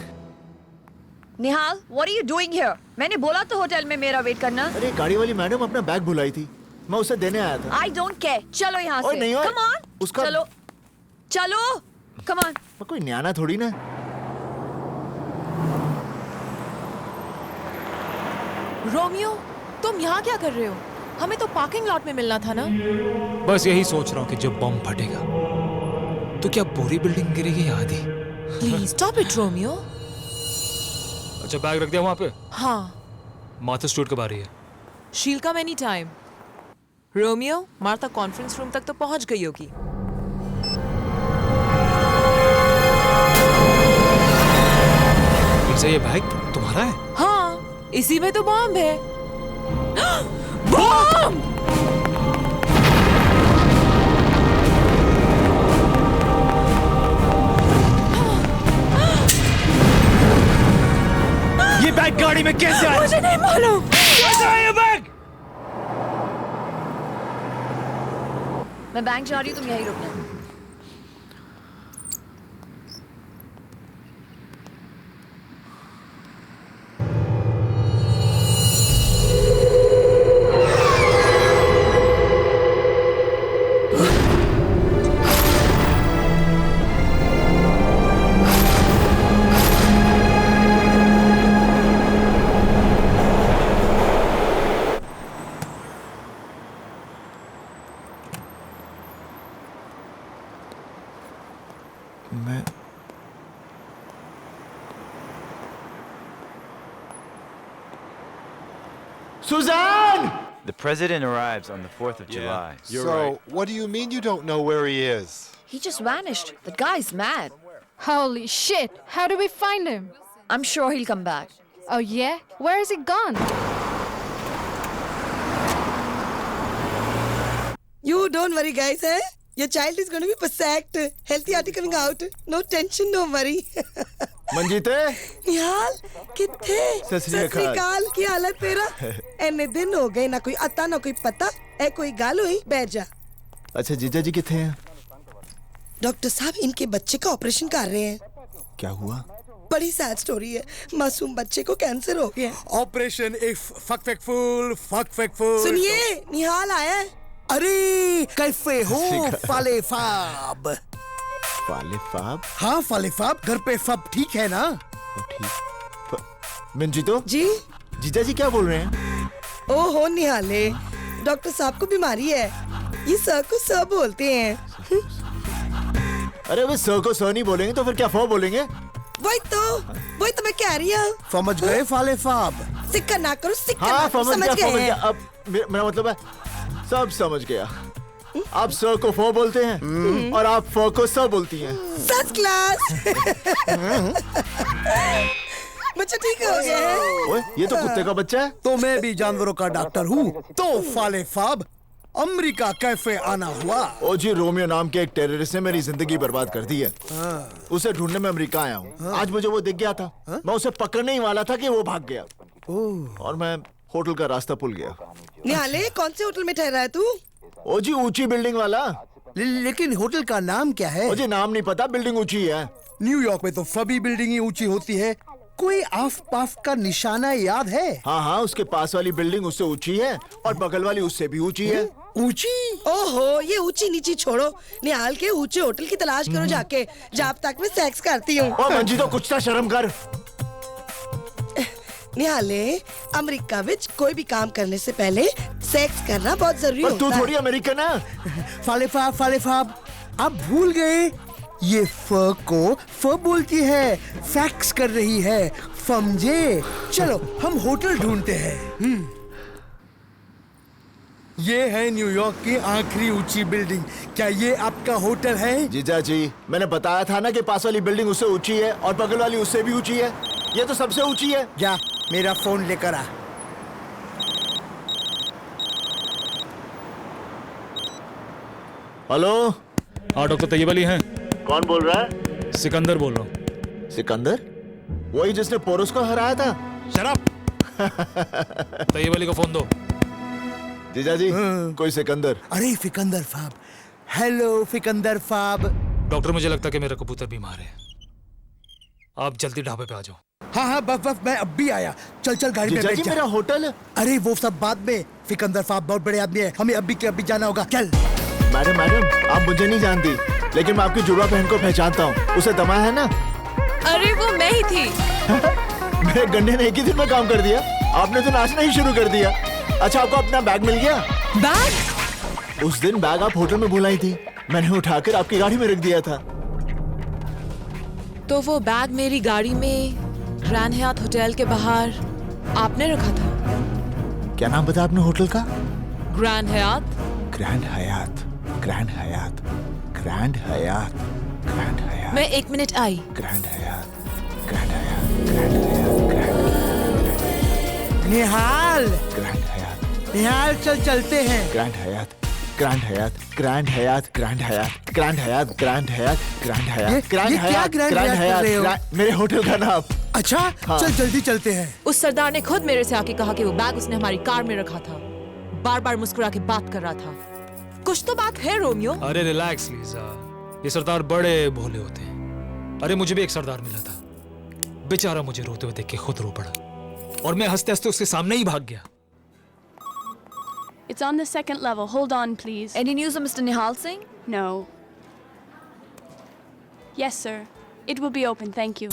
निहाल, what are you doing here? मैंने बोला तो होटल में मेरा वेट करना। अरे गाड़ी वाली मैडम अपना बैग भुलाई थी, मैं उसे देने आया था। I don't care. चलो यहाँ से। नहीं Come on. उसका चलो, चलो। Come on. मैं कोई न्याना थोड़ी ना। रोमियो, तुम यहाँ क्या कर रहे हो? हमें तो पार्किंग लॉट में मिलना था ना? बस यही सोच रहा हूँ कि जब बम फटेगा तो क्या पूरी बिल्डिंग गिरेगी या आधी? Please stop it, Romeo. अच्छा बैग रख दिया वहाँ पे? हाँ। मार्था स्टूडियो कब आ रही है? शील कम any time. Romeo, Martha conference room तक तो पहुँच गई होगी। इसे ये बैग तुम्हारा है? हाँ, इसी में तो बॉम्ब है। बॉम्ब! ये बैग गाड़ी में कैसे आया? मुझे नहीं मालूम। कैसे आया ये बैग? मैं बैंक जा रही हूँ, तुम यहीं रुकना। Suzanne! The president arrives on the 4th of July. What do you mean you don't know where he is? He just vanished. The guy's mad. Holy shit! How do we find him? I'm sure he'll come back. Oh yeah? Where is he gone? You don't worry, guys, eh? Your child is going to be perfect. Healthy RT coming out. No tension, don't worry. मंजीते निहाल किथे सत श्री अकाल की हालत तेरा एने दिन हो गए ना कोई अता ना कोई पता ए कोई गाल हुई बैठ जा। अच्छा जीजा जी किथे हैं? डॉक्टर साहब इनके बच्चे का ऑपरेशन कर रहे हैं। क्या हुआ? बड़ी सैड स्टोरी है, मासूम बच्चे को कैंसर हो गया। Operation if fuck full. सुनिए निहाल आया है। अरे कैसे हो फालेफाब? फालेफाब? हाँ फालेफाब, घर पे फब ठीक है ना? ठीक। मंजीतो जी जीजा जी क्या बोल रहे हैं? ओहो निहाले, डॉक्टर साहब को बीमारी है, ये सर को सर बोलते हैं। अरे वे सर को सर नहीं बोलेंगे तो फिर क्या फॉ बोलेंगे? वही तो मैं कह रही हूँ। समझ गए फालेफाब? सिक्का ना करो, सिक्का हाँ, ना करो, समझ गए हैं। अब मेरा मतलब है सब समझ गया। आप सर को फो बोलते हैं और आप फो को सर बोलती हैं। First class. बच्चा ठीक हो गया है। ओए, ये तो कुत्ते का बच्चा है। तो मैं भी जानवरों का डॉक्टर हूँ। तो फाले फाब अमेरिका कैफे आना हुआ। ओ जी, रोमियो नाम के एक टेररिस्ट ने मेरी जिंदगी बर्बाद कर दी है। उसे ढूंढने में अमेरिका आया हूँ। आज मुझे वो दिख गया था। मैं उसे पकड़ने ही वाला था कि वो भाग गया और मैं होटल का रास्ता भूल गया। निहाले, कौन से होटल में ठहरा है तू? ओ जी, ऊंची बिल्डिंग वाला। लेकिन होटल का नाम क्या है? मुझे नाम नहीं पता, बिल्डिंग ऊंची है। न्यूयॉर्क में तो सभी बिल्डिंग ही ऊंची होती है। कोई आस पास का निशाना याद है? हाँ, उसके पास वाली बिल्डिंग उससे ऊंची है और बगल वाली उससे भी ऊंची है। ऊंची? ओहो, ये ऊंची नीची छोड़ो, निहाल के ऊंचे होटल की तलाश करो जाके, जब तक मैं सेक्स करती हूँ। ओ मंजी, तो कुछ तो शर्म कर। निहाले, अमेरिका विच कोई भी काम करने से पहले सेक्स करना बहुत जरूरी होता है। तू थोड़ी अमेरिकन है। फाले फाब, आप भूल गए? ये फ को फ बोलती है, फैक्स कर रही है, समझे? चलो हम होटल ढूंढते हैं। ये है न्यूयॉर्क की आखिरी ऊंची बिल्डिंग। क्या ये आपका होटल है? जीजा जी, मैंने बताया था ना कि पास वाली बिल्डिंग उससे ऊंची है और बगल वाली उससे भी ऊंची है। ये तो सबसे ऊंची है। जा, मेरा फोन लेकर आ। हेलो। हाँ, डॉक्टर तैयब अली हैं? कौन बोल रहा है? सिकंदर बोल रहा हूँ। सिकंदर? वही जिसने पोरस को हराया था? शराब। तैयब अली को फोन दो। जीजा जी, कोई सिकंदर। अरे फिकंदर फाब। हेलो फिकंदर फाब। डॉक्टर, मुझे लगता है कि मेरा कबूतर बीमार है। आप जल्दी ढाबे पे आ जाओ। हाँ, बस मैं अब भी आया। चल गाड़ी में बैठ जा। मेरा होटल। अरे वो सब बाद में। फिकंदर फाब बहुत बड़े आदमी है, हमें अभी के अभी जाना होगा। चल। मैडम, आप मुझे नहीं जानती, लेकिन मैं आपकी जुड़वा बहन को पहचानता हूँ। उसे दमा है ना? अरे वो मैं ही थी। मेरे गंडे ने एक ही दिन में काम कर दिया। आपने तो नाचना ही शुरू कर दिया। अच्छा, आपको अपना बैग मिल गया? बैग? उस दिन बैग आप होटल में भुलाई थी, मैंने उठाकर आपकी गाड़ी में रख दिया था। तो वो बैग मेरी गाड़ी में ग्रैंड हयात होटल के बाहर आपने रखा था? क्या नाम बताया आपने होटल का? Grand Hyatt. Grand Hyatt, grand Hyatt, grand Hyatt, grand Hyatt. मैं 1 मिनट आई। Grand Hyatt, grand Hyatt, grand Hyatt, grand Hyatt. Nihal. Grand Hyatt. Nihal, चलते हैं। Grand Hyatt, grand Hyatt, grand Hyatt, grand Hyatt, grand Hyatt, grand Hyatt, grand Hyatt, grand Hyatt, grand Hyatt, मेरे होटल का नाम। अच्छा, हाँ। चल जल्दी चलते हैं। उस सरदार ने खुद मेरे से आके कहा कि वो बैग उसने हमारी कार में रखा था। बार-बार मुस्कुरा के बात कर रहा था। कुछ तो बात है रोमियो। अरे रिलैक्स लीजा, ये सरदार बड़े भोले होते हैं। अरे मुझे भी एक सरदार मिला था, बेचारा मुझे रोते हुए देख के खुद रो पड़ा और मैं हंसते हंसते उसके सामने ही भाग गया। It's on the second level. Hold on, please. Any news of Mr. Nihal Singh? No. Yes, sir. It will be open. Thank you.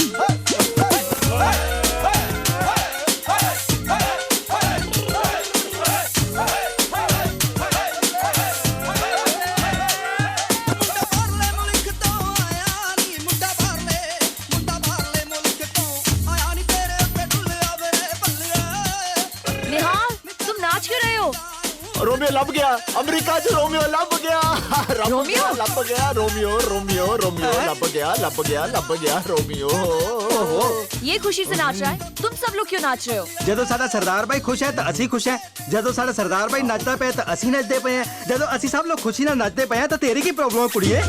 निहाल, तुम नाच क्यों रहे हो? रोमियो लब गया, अमेरिका से रोमियो लब गया। रोमियो? लब गया, रोमियो लब गया रोमियो। ये खुशी से नाच रहा है, तुम सब लोग क्यों नाच रहे हो? ਜਦੋਂ ਸਾਡਾ ਸਰਦਾਰ ਭਾਈ ਖੁਸ਼ ਹੈ ਤਾਂ ਅਸੀਂ ਖੁਸ਼ ਹੈ, ਜਦੋਂ ਸਾਡਾ ਸਰਦਾਰ ਭਾਈ ਨੱਚਦਾ ਪਿਆ ਤਾਂ ਅਸੀਂ ਨੱਚਦੇ ਪਏ ਹਾਂ, ਜਦੋਂ ਅਸੀਂ ਸਭ ਲੋਕ ਖੁਸ਼ੀ ਨਾਲ ਨੱਚਦੇ ਪਏ ਹਾਂ ਤਾਂ ਤੇਰੀ ਕੀ ਪ੍ਰੋਬਲਮ ਹੈ ਕੁੜੀਏ?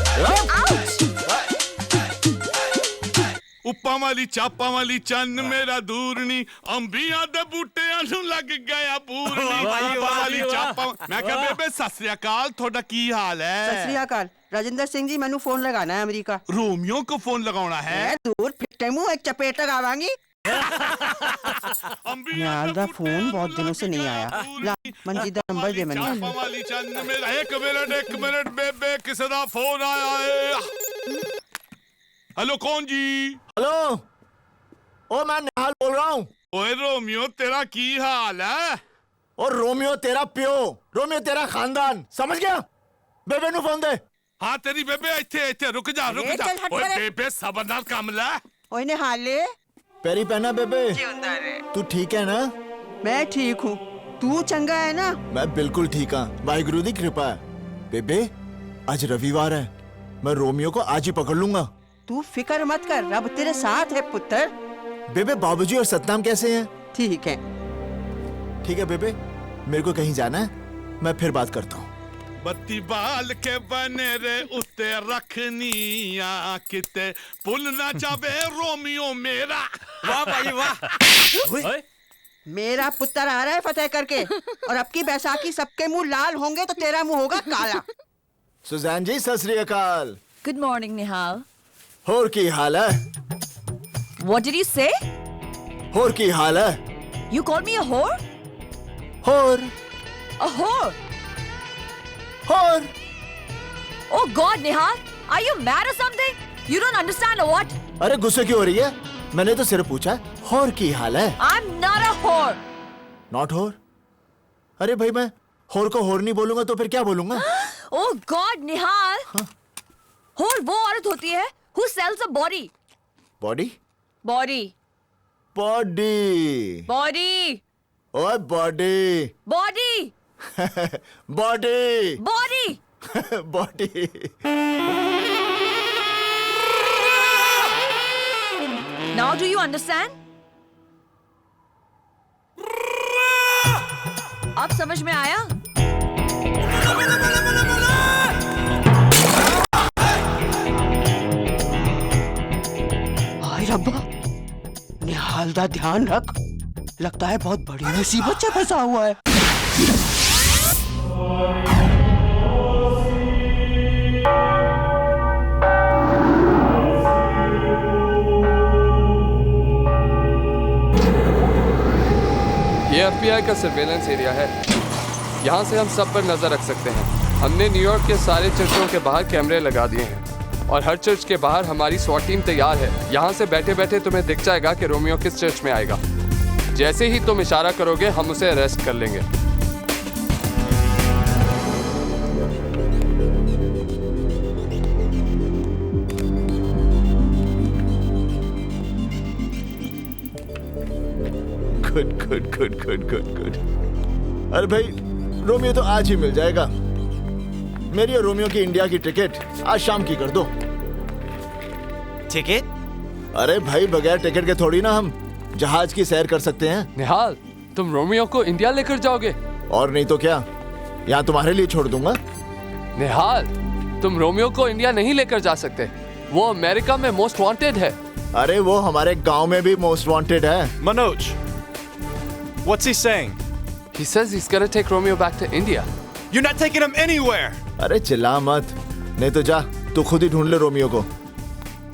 ਉੱਪਾਂ ਵਾਲੀ ਚਾਪਾਂ ਵਾਲੀ ਚੰਨ ਮੇਰਾ ਦੂਰਨੀ, ਅੰਬੀਆਂ ਦੇ ਬੂਟਿਆਂ ਨੂੰ ਲੱਗ ਗਿਆ ਪੂਰਨੀ। ਉੱਪਾਂ ਵਾਲੀ ਚਾਪਾਂ। ਮੈਂ ਕਿਹਾ ਬੇਬੇ ਸਤਿ ਸ੍ਰੀ ਅਕਾਲ, ਤੁਹਾਡਾ ਕੀ ਹਾਲ ਹੈ? सत श्री अकाल। राजेंद्र सिंह जी, मैंने फोन लगाना है अमेरिका। रोमियो को फोन लगाना है? दूर फिट्टे मुंह एक चपेट लगावांगी। निहाल दा फोन बहुत दिनों से नहीं आया। ला मंजी दा नंबर दे मैंने। ਚਾਪਾਂ ਵਾਲੀ ਚੰਨ ਮੇਰਾ। ਇੱਕ ਮਿੰਟ ਬੇਬੇ, ਕਿਸੇ ਦਾ ਫੋਨ ਆਇਆ है। हेलो, कौन जी? हेलो, ओ मैं निहाल बोल रहा हूँ। ओए रोमियो, तेरा की हाल है? और रोमियो तेरा प्यो, रोमियो तेरा खानदान, समझ गया? बेबे नु फोन दे। हाँ, तेरी बेबे इत्थे रुक जा। ओए बेबे सबर नाल काम ले। ओए निहाले, पैरी पहना बेबे। तू ठीक है ना? मैं ठीक हूँ, तू चंगा है ना? मैं बिल्कुल ठीक हाँ, वाहिगुरु दी कृपा है। बेबे आज रविवार है, मैं रोमियो को आज ही पकड़ लूंगा। तू फिक्र मत कर, रब तेरे साथ है पुत्र। बेबे बाबूजी और सतनाम कैसे हैं? ठीक है। ठीक है बेबे, मेरे को कहीं जाना है, मैं फिर बात करता हूँ। बत्ती बाल के बने रे उत्ते रखनिया किते पुल ना जावे रोमियो मेरा। वाह भाई वाह। मेरा पुत्र आ रहा है फतेह करके, और अब की बैसाखी सबके मुंह लाल होंगे तो तेरा मुंह होगा काला। सुजैन जी सत श्री अकाल। Good morning, Nihal. होर की हाल है? What did you say? होर की हाल है? You called me a whore? होर। A whore? होर। Oh God, Nihal, are you mad or something? You don't understand or what? अरे गुस्से क्यों हो रही है? मैंने तो सिर्फ पूछा होर की हाल है। I'm not a whore. Not होर? अरे भाई मैं होर को होर नहीं बोलूंगा तो फिर क्या बोलूंगा? Oh God, Nihal. Whore वो औरत होती है who sells a body. Body? Body. Body. Body. ओए body. Body. Body. Body. Body. Now do you understand? अब समझ में आया? हाय रब्बा, निहाल दा ध्यान रख, लगता है बहुत बड़ी मुसीबत से फंसा हुआ है। ये FBI का सर्वेलेंस एरिया है। यहाँ से हम सब पर नजर रख सकते हैं। हमने न्यूयॉर्क के सारे चर्चों के बाहर कैमरे लगा दिए हैं और हर चर्च के बाहर हमारी SWAT टीम तैयार है। यहाँ से बैठे बैठे तुम्हें दिख जाएगा कि रोमियो किस चर्च में आएगा। जैसे ही तुम इशारा करोगे हम उसे अरेस्ट कर लेंगे। Good good good good good good. अरे भाई रोमियो तो आज ही मिल जाएगा। मेरी और रोमियो की इंडिया की टिकट आज शाम की कर दो। टिकट? अरे भाई बगैर टिकट के थोड़ी ना हम जहाज की सैर कर सकते हैं। निहाल, तुम रोमियो को इंडिया लेकर जाओगे? और नहीं तो क्या, यहाँ तुम्हारे लिए छोड़ दूंगा। निहाल, तुम रोमियो को इंडिया नहीं लेकर जा सकते। वो अमेरिका में मोस्ट वांटेड है। अरे वो हमारे गांव में भी मोस्ट वांटेड है। Manoj, what's he saying? He says he's gonna take Romeo back to India. You're not taking him anywhere. अरे चिल्ला मत, नहीं तो जा तू खुद ही ढूंढ ले रोमियो को।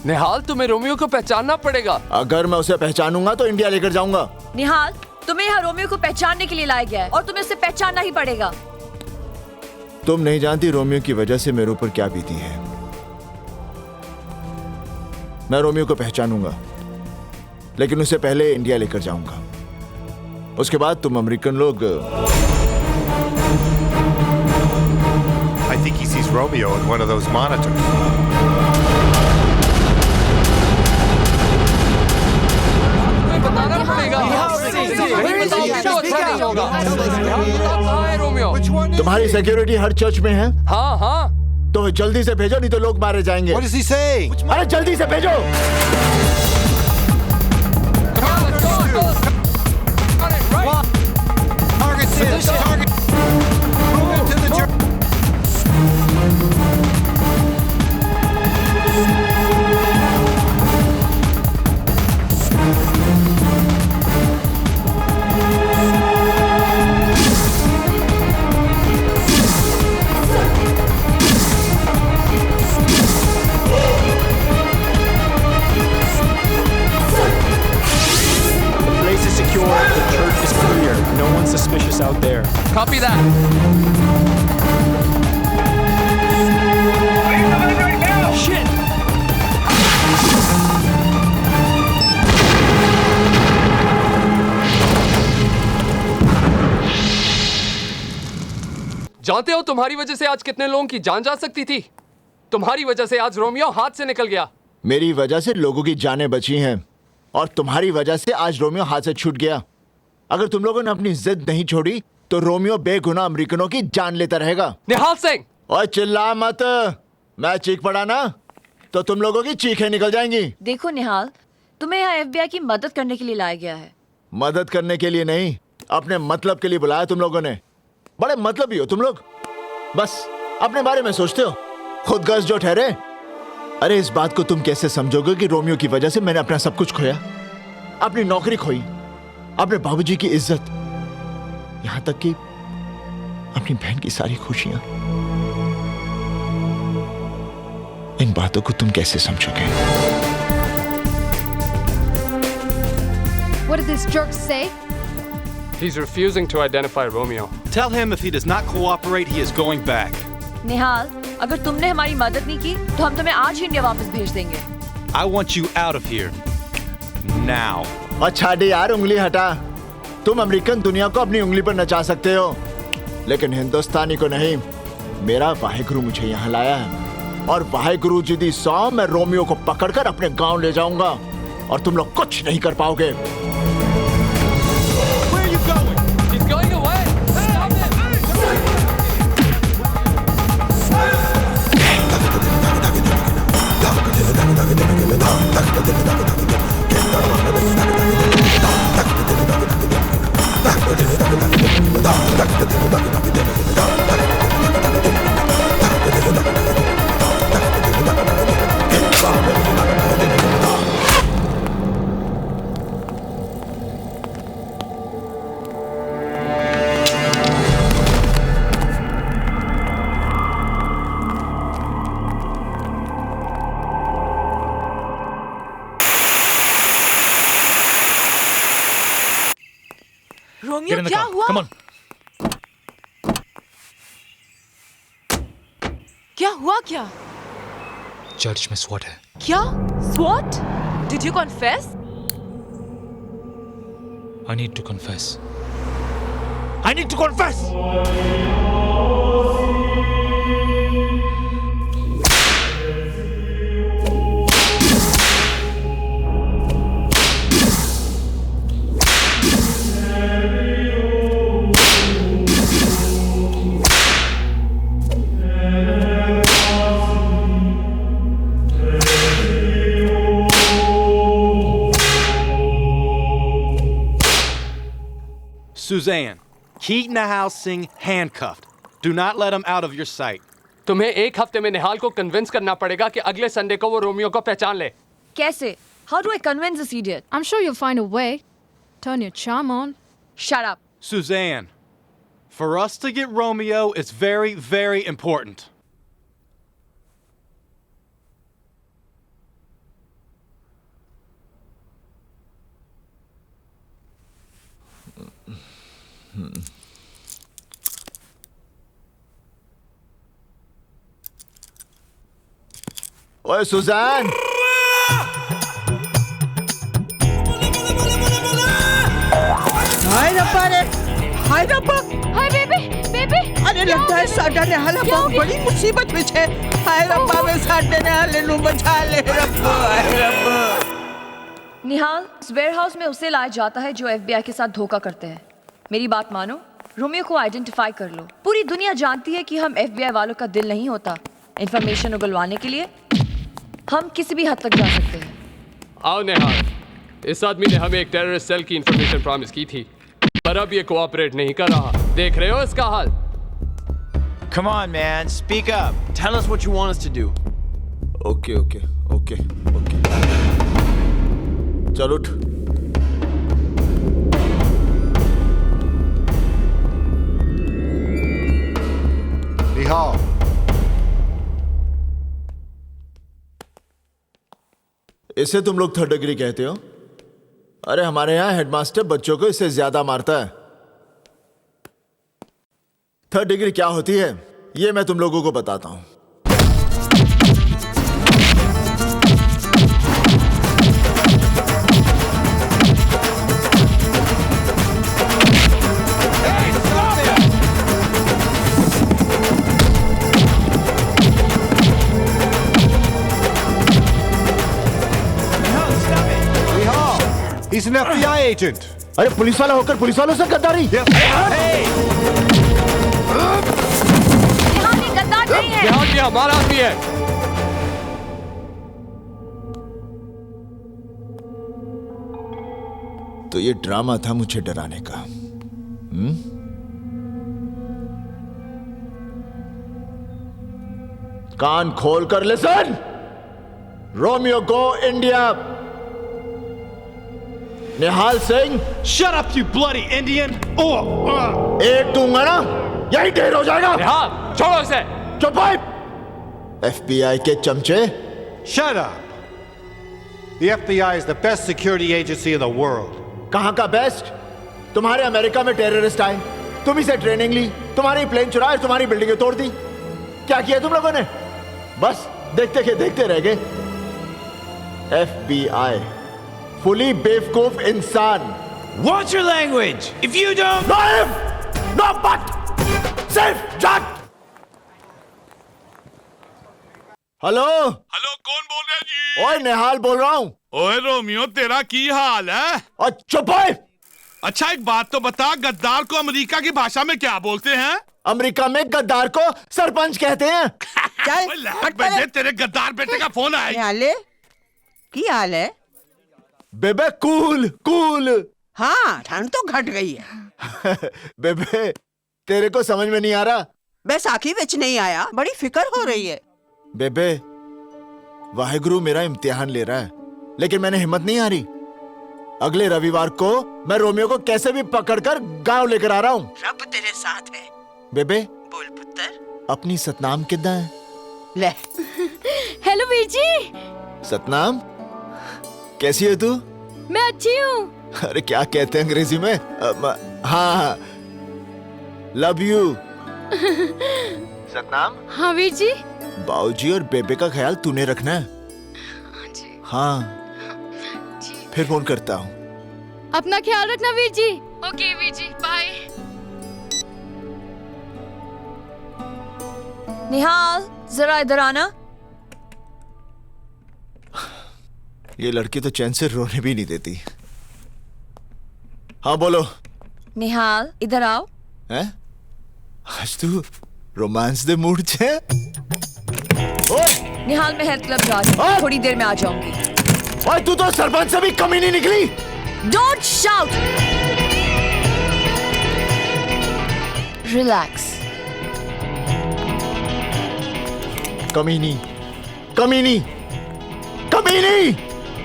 निहाल, तुम्हें रोमियो को पहचानना पड़ेगा। अगर मैं उसे पहचानूंगा तो इंडिया लेकर जाऊंगा। निहाल, तुम्हें यहाँ रोमियो को पहचानने के लिए लाया गया है और तुम्हें उसे पहचानना ही पड़ेगा। तुम नहीं जानती रोमियो की वजह से मेरे ऊपर क्या बीती है। मैं रोमियो को पहचानूंगा, लेकिन उससे पहले इंडिया लेकर जाऊंगा। उसके बाद तुम अमेरिकन लोग। I think he sees Romeo in one of those monitors. बताना पड़ेगा। तुम्हारी सिक्योरिटी हर चर्च में है? हाँ हाँ। तो जल्दी से भेजो, नहीं तो लोग मारे जाएंगे। What does he say? अरे जल्दी से भेजो। Suspicious out there. Copy that. Shit! जानते हो तुम्हारी वजह से आज कितने लोगों की जान जा सकती थी? तुम्हारी वजह से आज रोमियो हाथ से निकल गया। मेरी वजह से लोगों की जानें बची हैं और तुम्हारी वजह से आज रोमियो हाथ से छूट गया। अगर तुम लोगों ने अपनी जिद नहीं छोड़ी तो रोमियो बेगुनाह अमेरिकनों की जान लेता रहेगा। निहाल सिंह, ओए चिल्ला मत, मैं चीख पड़ा ना तो तुम लोगों की चीखें निकल जाएंगी। देखो निहाल, तुम्हें यहाँ FBI की मदद करने के लिए लाया गया है। मदद करने के लिए नहीं, अपने मतलब के लिए बुलाया तुम लोगों ने। बड़े मतलबी हो तुम लोग, बस अपने बारे में सोचते हो, खुदगर्ज जो ठहरे। अरे इस बात को तुम कैसे समझोगे कि रोमियो की वजह से मैंने अपना सब कुछ खोया, अपनी नौकरी खोई, अपने बाबूजी की इज्जत, यहां तक कि अपनी बहन की सारी खुशियां। इन बातों को तुम कैसे समझोगे? What did this jerk say? He's refusing to identify Romeo. Tell him if he does not cooperate, he is going back. निहाल, अगर तुमने हमारी मदद नहीं की तो हम तुम्हें आज ही इंडिया वापस भेज देंगे। I want you out of here. Now. अच्छा डी यार, उंगली हटा। तुम अमेरिकन दुनिया को अपनी उंगली पर नचा सकते हो, लेकिन हिंदुस्तानी को नहीं। मेरा वाहेगुरु मुझे यहाँ लाया है और वाहेगुरु जी दी सौ मैं रोमियो को पकड़कर अपने गांव ले जाऊंगा और तुम लोग कुछ नहीं कर पाओगे। रोमियो क्या हुआ? Come on. क्या हुआ क्या? चर्च में स्वॉट है। क्या? SWAT? Did you confess? I need to confess. I need to confess. Suzanne, keep Nihal Singh handcuffed. Do not let him out of your sight. तुम्हें एक हफ्ते में निहाल को कन्विंस करना पड़ेगा कि अगले संडे को वो रोमियो को पहचान ले। कैसे? How do I convince this idiot? I'm sure you'll find a way. Turn your charm on. Shut up. Suzanne, for us to get Romeo is very, very important. ओए सुजान, हाय रब्बा रे, हाय रब्बा, हाय बेबी, बेबी। अरे लगता है साडा निहाल बहुत बड़ी मुसीबत में है। हाय रब्बा, मैं साडे निहाल नु बचा ले रब्बा, हाय रब्बा। निहाल, इस वेयरहाउस में उसे लाया जाता है जो FBI के साथ धोखा करते हैं। मेरी बात मानो, रोमियो को आइडेंटिफाई कर लो। पूरी दुनिया जानती है कि हम FBI वालों का दिल नहीं होता। इंफॉर्मेशन उगलवाने के लिए हम किसी भी हद तक जा सकते हैं। आओ निहाल, इस आदमी ने हमें एक टेररिस्ट सेल की इंफॉर्मेशन प्रॉमिस की थी, पर अब ये कोऑपरेट नहीं कर रहा। देख रहे हो इसका हाल? Come on, man. Speak up. Tell us what you want us to do. Okay. चल उठ। Nihal. इसे तुम लोग 3rd डिग्री कहते हो? अरे हमारे यहाँ हेडमास्टर बच्चों को इससे ज्यादा मारता है। 3rd डिग्री क्या होती है ये मैं तुम लोगों को बताता हूं। He's an FBI agent. अरे पुलिस वाला होकर पुलिस वालों से गद्दारी? गद्दार नहीं हमारा आदमी है। तो ये ड्रामा था मुझे डराने का। कान खोल कर listen. Romeo go India. Nihal Singh. Shut up, you bloody Indian! एक दूंगा ना, यही ढेर हो जाएगा। निहाल, छोड़ो इसे। चुप भाई। FBI के चमचे। Shut up! The FBI is the best security agency in the world. कहां का बेस्ट? तुम्हारे अमेरिका में टेररिस्ट आए, तुम इसे ट्रेनिंग ली, तुम्हारी प्लेन चुराए, तुम्हारी बिल्डिंगें तोड़ दी। क्या किया तुम लोगों ने? बस देखते के देखते रह गए। FBI फुली बेवकूफ इंसान। Watch your language! If you don't... No if! No but! सिर्फ जाट! हेलो? हेलो, कौन बोल रहे जी? ओए निहाल बोल रहा हूँ। ओए रोमियो, तेरा की हाल है? और चुप है। अच्छा एक बात तो बता, गद्दार को अमेरिका की भाषा में क्या बोलते हैं? अमेरिका में गद्दार को सरपंच कहते हैं। क्या? तेरे गद्दार बेटे का फोन आया। की हाल है? बेबे कूल कूल। हाँ, ठंड तो घट गई है। बेबे तेरे को समझ में नहीं आ रहा? बस आखिर विच नहीं आया, बड़ी फिक्र हो रही है। बेबे वाहेगुरु मेरा इम्तिहान ले रहा है, लेकिन मैंने हिम्मत नहीं हारी। अगले रविवार को मैं रोमियो को कैसे भी पकड़कर गांव लेकर आ रहा हूँ। रब तेरे साथ है। बेबे बोल पुत्र। अपनी सतनाम कितना है? ले। हेलो वीर जी। सतनाम कैसी है तू? मैं अच्छी हूँ। अरे क्या कहते हैं अंग्रेजी में? हाँ लव यू। सतनाम। हाँ वीर जी। बाऊजी और बेबे का ख्याल तूने रखना है। हाँ फिर फोन करता हूँ। अपना ख्याल रखना वीर जी। Okay Veer ji, bye. निहाल जरा इधर आना। ये लड़की तो चैन से रोने भी नहीं देती। हाँ बोलो। निहाल इधर आओ। हैं? आज तू रोमांस दे मूड छे? निहाल मैं हेल्थ क्लब जा रही हूँ, थोड़ी देर में आ जाऊंगी। ओए तू तो सरपंच से भी कमी नहीं निकली। Don't shout. Relax. कमीनी, कमीनी, कमीनी,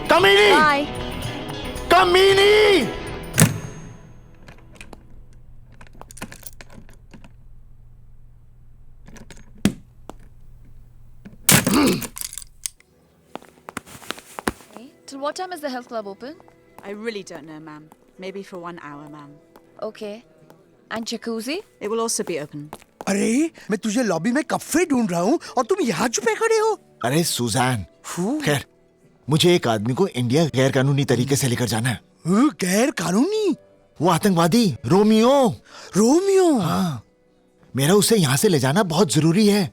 कमीनी, Bye. कमीनी। Till what time is the health club open? I really don't know, ma'am. Maybe for 1 hour, ma'am. Okay. And jacuzzi? It will also be open. अरे मैं तुझे लॉबी में कब से ढूंढ रहा हूँ और तुम यहाँ छुपे खड़े हो। अरे सुजान, खैर मुझे एक आदमी को इंडिया गैर कानूनी तरीके से लेकर जाना है। गैर कानूनी? वो आतंकवादी रोमियो। रोमियो? हाँ, मेरा उसे यहाँ से ले जाना बहुत जरूरी है।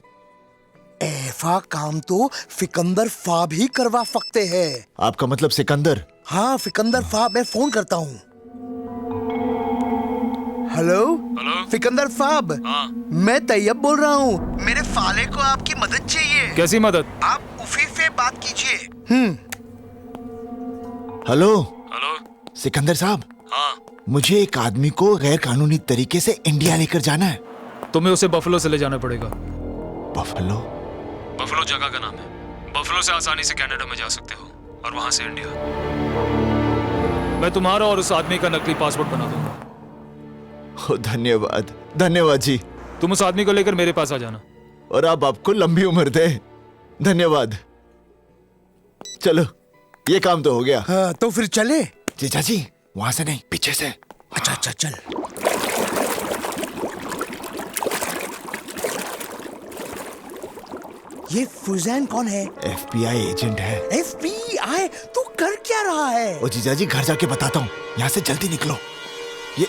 ऐसा काम तो फिकंदर फाब ही करवा सकते हैं। आपका मतलब सिकंदर? हाँ फिकंदर फाब, मैं फोन करता हूँ। हेलो फिकंदर फाब। मैं तैयब बोल रहा हूँ। मेरे फाले को आपकी मदद चाहिए। कैसी मदद? आप उफी से बात कीजिए। हेलो हेलो सिकंदर साहब। हाँ मुझे एक आदमी को गैर कानूनी तरीके से इंडिया लेकर जाना है। तुम्हें उसे बफलो से ले जाना पड़ेगा। बफलो? बफलो जगह का नाम है। बफलो से आसानी से कनाडा में जा सकते हो और वहां से इंडिया। मैं तुम्हारा और उस आदमी का नकली पासपोर्ट बना दूंगा। धन्यवाद धन्यवाद जी। तुम उस आदमी को लेकर मेरे पास आ जाना। और आप आपको लंबी उम्र दे। धन्यवाद। चलो ये काम तो हो गया। हाँ, तो फिर चले। जीजा जी वहां से नहीं, पीछे से। अच्छा अच्छा चल। ये फुजैन कौन है? FBI एजेंट है। FBI? तू कर क्या रहा है? ओ जीजा जी घर जाके बताता हूँ, यहाँ से जल्दी निकलो। ये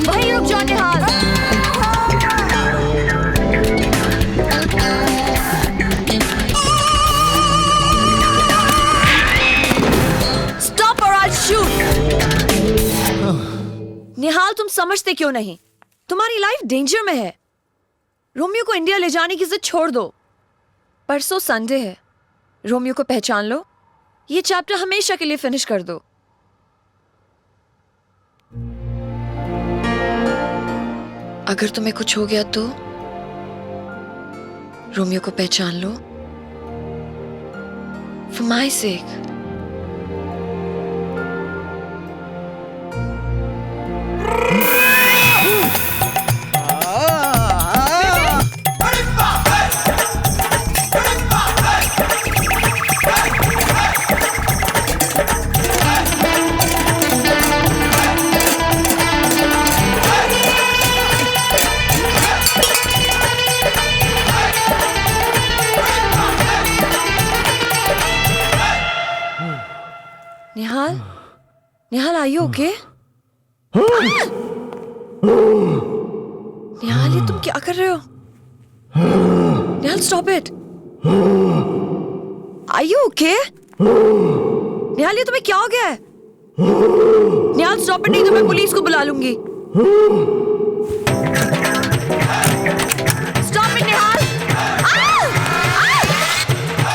वहीं रुक जाओ निहाल। Stop or I'll shoot. निहाल तुम समझते क्यों नहीं? तुम्हारी लाइफ डेंजर में है। रोमियो को इंडिया ले जाने की जिद छोड़ दो। परसों संडे है, रोमियो को पहचान लो, ये चैप्टर हमेशा के लिए फिनिश कर दो। अगर तुम्हें कुछ हो गया तो रोमियो को पहचान लो, for my sake। Nihal, Nihal are you okay? निहाल, ये तुम क्या कर रहे हो? निहाल, stop it! Are you okay? निहाल, ये तुम्हें क्या हो गया है? निहाल, stop it, नहीं तो मैं पुलिस को बुला लूंगी। Stop it, Nihal!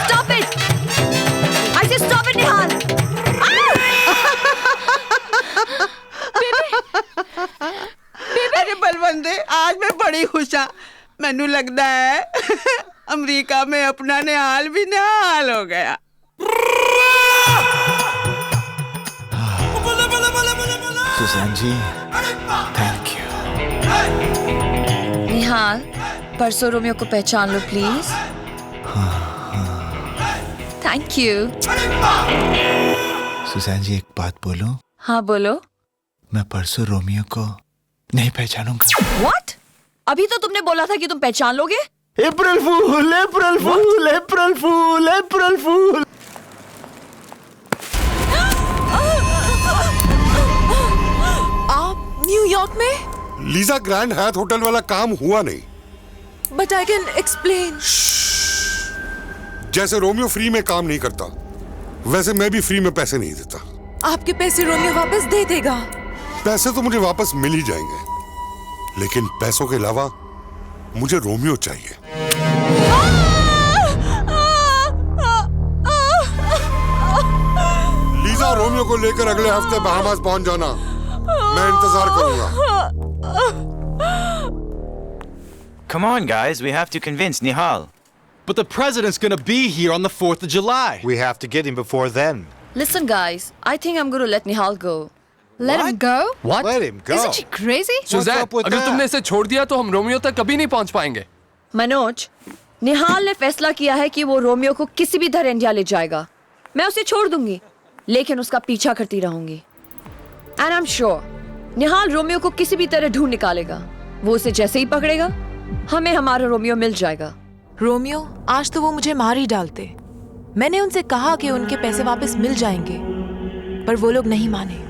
Stop it! I said stop it, निहाल! अरे बलवंदे, आज मैं बड़ी खुश हाँ। मैनू लगता है अमेरिका में अपना निहाल भी निहाल हो गया। Susan ji, thank you. Nihal, परसों रोमियो को पहचान लो please. Thank you. Susan ji, एक बात बोलूं? हाँ बोलो। मैं परसों रोमियो को नहीं पहचानूंगा। What? अभी तो तुमने बोला था कि तुम पहचान लोगे। अप्रैल फूल, अप्रैल फूल, अप्रैल फूल, अप्रैल फूल। आप न्यूयॉर्क में? लीजा ग्रैंड हयात होटल वाला काम हुआ नहीं। But I can explain. जैसे रोमियो फ्री में काम नहीं करता, वैसे मैं भी फ्री में पैसे नहीं देता। आपके पैसे रोमियो वापस दे देगा। पैसे तो मुझे वापस मिल ही जाएंगे, लेकिन पैसों के अलावा मुझे रोमियो चाहिए। लीजा, रोमियो को लेकर अगले हफ्ते बहामास पहुंच जाना। मैं इंतजार करूंगा। Come on, guys. We have to convince Nihal. But the president's gonna be here on the 4th of July. We have to get him before then. Listen, guys. I think I'm going to let Nihal go. Let him go? What? Let him go. Isn't she crazy? Suzanne, अगर तुमने इसे छोड़ दिया तो हम रोमियो तक कभी नहीं पहुंच पाएंगे। मनोज, निहाल ने फैसला किया है कि वो रोमियो को किसी भी तरह इंडिया ले जाएगा। मैं उसे छोड़ दूंगी, लेकिन उसका पीछा करती रहूंगी। And I'm sure, Nihal Romeo को किसी भी तरह ढूंढ निकालेगा। वो उसे जैसे ही पकड़ेगा, हमें हमारा रोमियो मिल जाएगा। रोमियो, आज तो वो मुझे मार ही डालते। मैंने उनसे कहा कि उनके पैसे वापस मिल जाएंगे, पर वो लोग नहीं माने।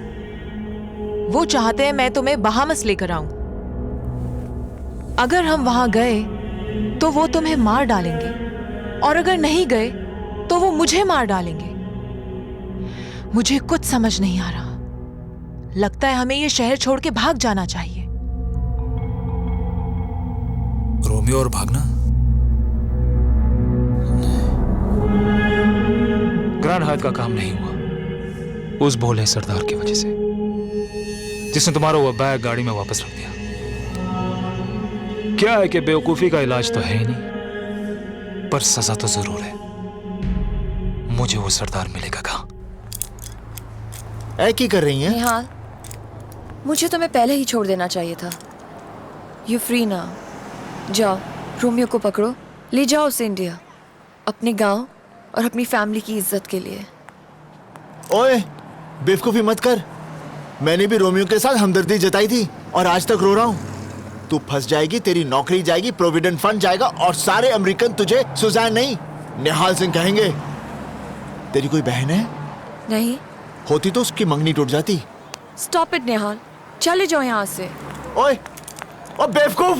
वो चाहते हैं मैं तुम्हें बहामस लेकर आऊं। अगर हम वहां गए तो वो तुम्हें मार डालेंगे, और अगर नहीं गए तो वो मुझे मार डालेंगे। मुझे कुछ समझ नहीं आ रहा। लगता है हमें ये शहर छोड़ के भाग जाना चाहिए। रोमियो और भागना? ग्रैंड हायत का काम नहीं हुआ उस भोले सरदार की वजह से, जिसने तुम्हारा वो बैग गाड़ी में वापस रख दिया। क्या है कि बेवकूफी का इलाज तो है ही नहीं, पर सजा तो जरूर है। मुझे वो सरदार मिलेगा कहाँ? ऐ की कर रही हैं? निहाल, मुझे तुम्हें पहले ही छोड़ देना चाहिए था। यू फ्री ना। जाओ, रोमियो को पकड़ो, ले जाओ उसे इंडिया, अपने गांव और अपनी फैमिली की इज्जत के लिए। ओए, बेवकूफी मत कर। मैंने भी रोमियो के साथ हमदर्दी जताई थी और आज तक रो रहा हूँ। तू फंस जाएगी, तेरी नौकरी जाएगी, प्रोविडेंट फंड जाएगा और सारे अमेरिकन तुझे सुज़ैन नहीं निहाल सिंह कहेंगे। तेरी कोई बहन है? नहीं। होती तो उसकी मंगनी टूट जाती। स्टॉप इट निहाल, चले जाओ यहाँ से। ओए, ओ बेवकूफ!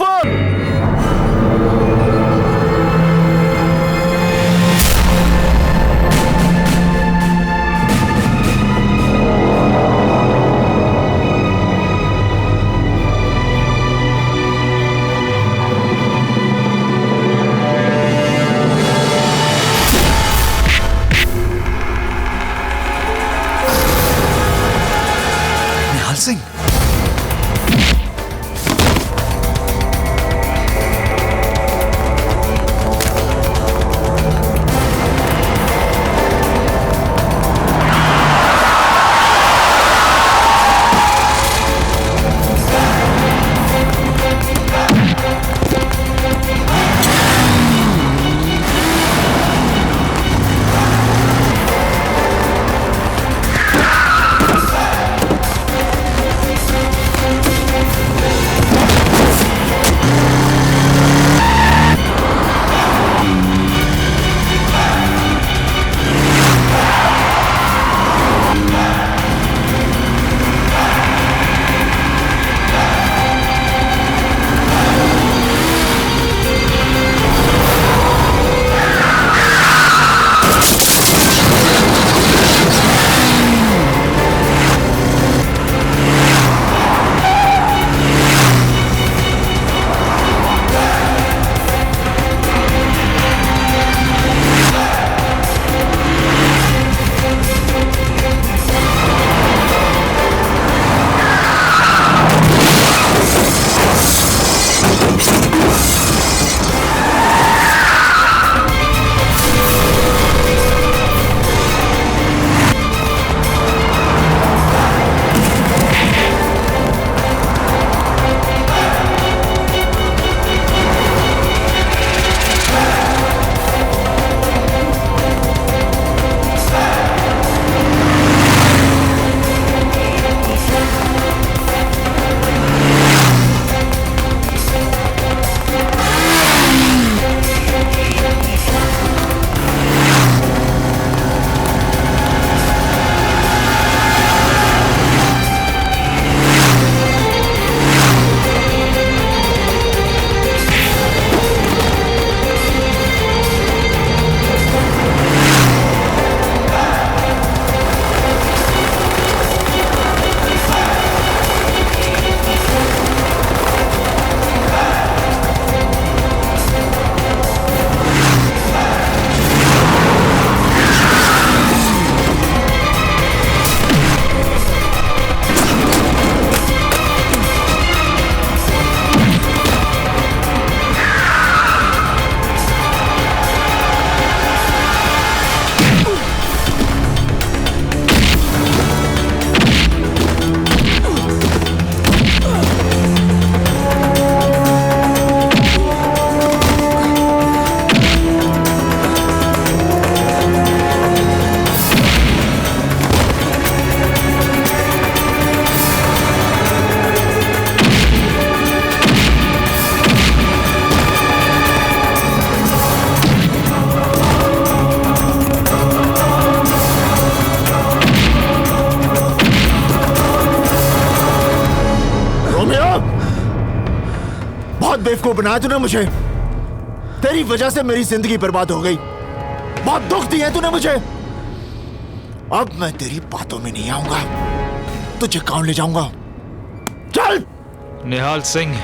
बहुत बेवकूफ बनाया तूने मुझे। तेरी वजह से मेरी जिंदगी बर्बाद हो गई। बहुत दुख दिए तूने मुझे। अब मैं तेरी बातों में नहीं आऊंगा। तुझे कौन ले जाऊंगा? चल। निहाल सिंह,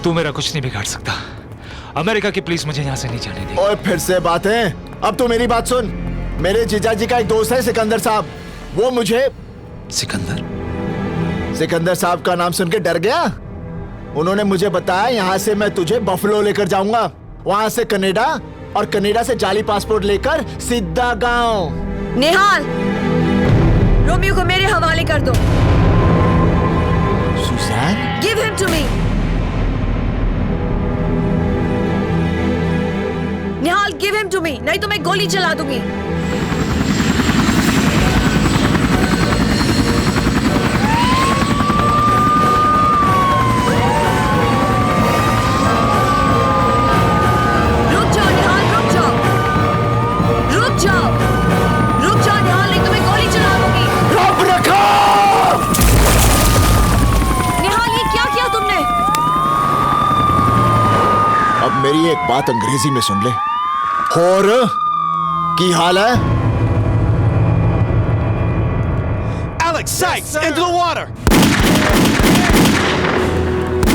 तू मेरा कुछ नहीं बिगाड़ सकता। अमेरिका की पुलिस मुझे यहाँ से नहीं जाने देगी। और फिर से बातें। अब तू मेरी बात सुन। मेरे जीजा जी का एक दोस्त है सिकंदर साहब। वो मुझे सिकंदर साहब का नाम सुन के डर गया। उन्होंने मुझे बताया यहाँ से मैं तुझे बफलो लेकर जाऊंगा, वहां से कनाडा, और कनाडा से जाली पासपोर्ट लेकर सीधा गांव। निहाल, रोमियो को मेरे हवाले कर दो। Suzanne, give him to me. Nihal, give him to me, नहीं तो मैं गोली चला दूंगी। मेरी एक बात अंग्रेजी में सुन ले। और की हाल है? Alex Sykes, into the water!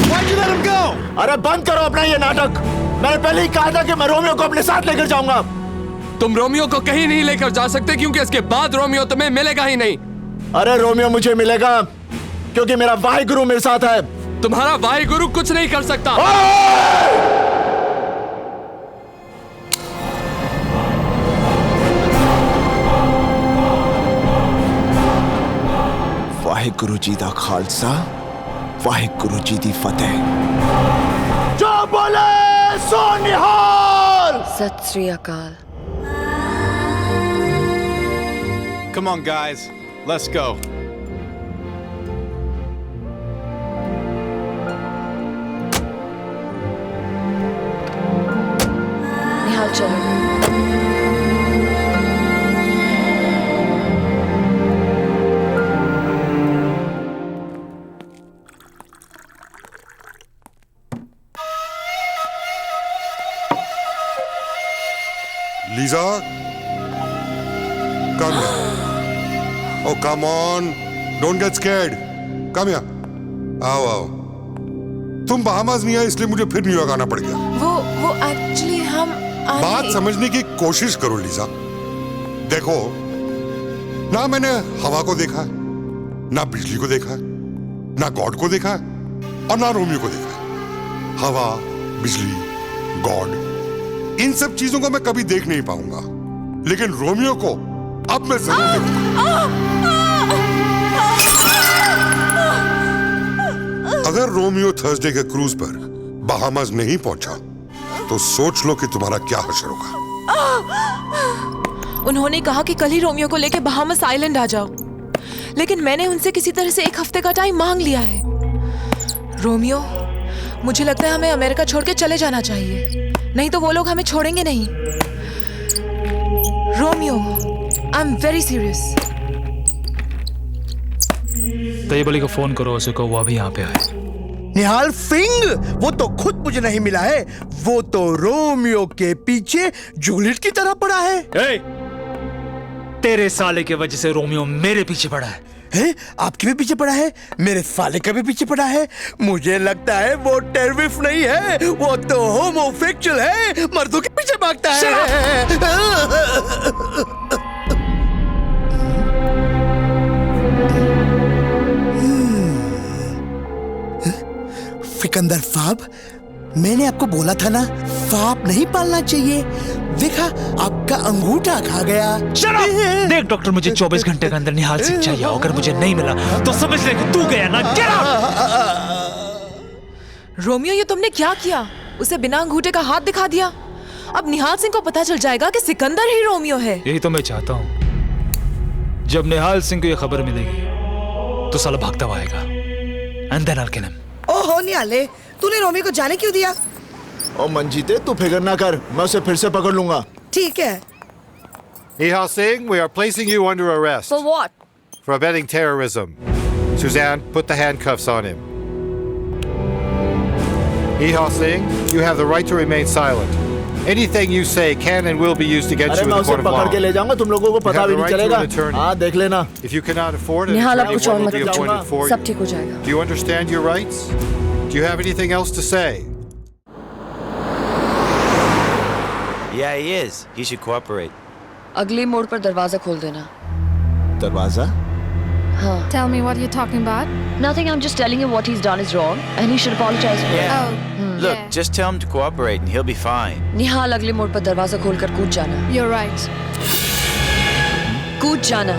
Why'd you let him go? अरे बंद करो अपना ये नाटक। मैंने पहले ही कहा था कि मैं रोमियो को अपने साथ लेकर जाऊंगा। तुम रोमियो को कहीं नहीं लेकर जा सकते, क्योंकि इसके बाद रोमियो तुम्हें मिलेगा ही नहीं। अरे रोमियो मुझे मिलेगा, क्योंकि मेरा वाहिगुरु मेरे साथ है। तुम्हारा वाहिगुरु कुछ नहीं कर सकता। वाहिगुरु जी दा खालसा, वाहिगुरु जी दी फतेह। जो बोले सो निहाल। सत श्री अकाल। Come on, guys. Let's go. निहाल चलो। Lisa, come here. Oh, come on. Don't get scared. Come here. आओ। तुम बहामास नहीं आए, इसलिए मुझे फिर न्यूयॉर्क आना पड़ गया। वो एक्चुअली हम बात समझने की कोशिश करो लीजा। देखो, ना मैंने हवा को देखा, ना बिजली को देखा, ना गॉड को देखा, और ना रोमियो को देखा। हवा, बिजली, गॉड, इन सब चीजों को मैं कभी देख नहीं पाऊंगा, लेकिन रोमियो को अब मैं जरूर देखूंगा। अगर रोमियो थर्सडे के क्रूज पर बहामास नहीं पहुंचा, तो सोच लो कि तुम्हारा क्या हश्र होगा। उन्होंने कहा कि कल ही रोमियो को लेकर बहामास आइलैंड आ जाओ, लेकिन मैंने उनसे किसी तरह से 1 हफ्ते का टाइम मांग लिया है। रोमियो, मुझे लगता है हमें अमेरिका छोड़ के चले जाना चाहिए, नहीं तो वो लोग हमें छोड़ेंगे नहीं। Romeo, I am very serious. Tayyab को फोन करो, उसे कहो वो अभी यहाँ पे आए। निहाल सिंह, वो तो खुद मुझे नहीं मिला है। वो तो रोमियो के पीछे जूलियट की तरह पड़ा है। तेरे साले के वजह से रोमियो मेरे पीछे पड़ा है। आपके भी पीछे पड़ा है, मेरे साले का भी पीछे पड़ा है। मुझे लगता है वो टेररिस्ट नहीं है, वो तो होमोसेक्सुअल है, मर्दों के पीछे भागता है। सिकंदर साहब, मैंने आपको बोला था ना, सांप नहीं पालना चाहिए। देखा, आपका अंगूठा खा गया। देख डॉक्टर, मुझे 24 घंटे के अंदर निहाल सिंह चाहिए। अगर मुझे नहीं मिला तो समझ ले कि तू गया ना। रोमियो, ये तुमने क्या किया? उसे बिना अंगूठे का हाथ दिखा दिया। अब निहाल सिंह को पता चल जाएगा कि सिकंदर ही रोमियो है। यही तो मैं चाहता हूँ। जब निहाल सिंह को ये खबर मिलेगी तो साला भागता हुआ आएगा। And then I'll kill him. ओहो निहाले, तूने रोमियो को जाने क्यों दिया? ओ मंजीते, तू फिक्र ना कर, मैं उसे फिर से पकड़ लूंगा। ठीक है। Nihal Singh, we are placing you under arrest. For what? For abetting terrorism. Suzanne, put the handcuffs on him. Nihal Singh, you have the right to remain silent. Anything you say can and will be used against अरे you in मैं the उसे court of पकड़ के law. ले जाऊंगा, तुम लोगों को You पता have भी the नहीं right to चलेगा। an attorney. हाँ देख लेना। If you cannot afford an निहाल, आप attorney, कुछ one और will मत be कीजिए। appointed for सब you. ठीक हो जाएगा। Do you understand your rights? Do you have anything else to say? Yeah, he is. He should cooperate. अगले मोड़ पर दरवाजा खोल देना। दरवाजा? हाँ। Tell me what you're talking about. Nothing. I'm just telling him what he's done is wrong, and he should apologize for it. Oh. Look, just tell him to cooperate and he'll be fine. निहाल, अगले मोड़ पर दरवाजा खोलकर कूद जाना। You're right. कूद जाना।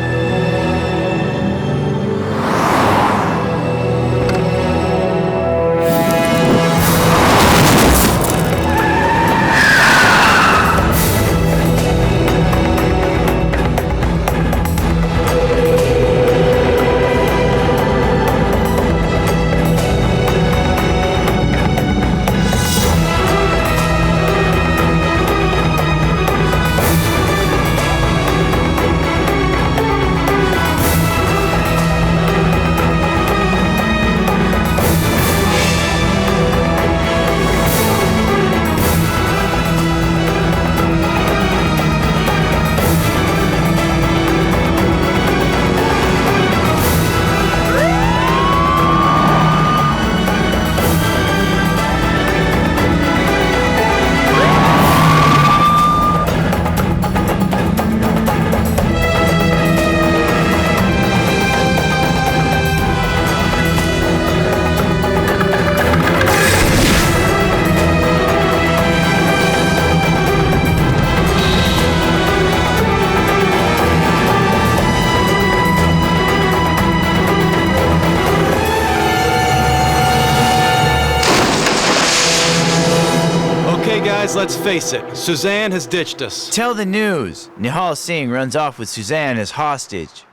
Guys, let's face it. Suzanne has ditched us. Tell the news. Nihal Singh runs off with Suzanne as hostage.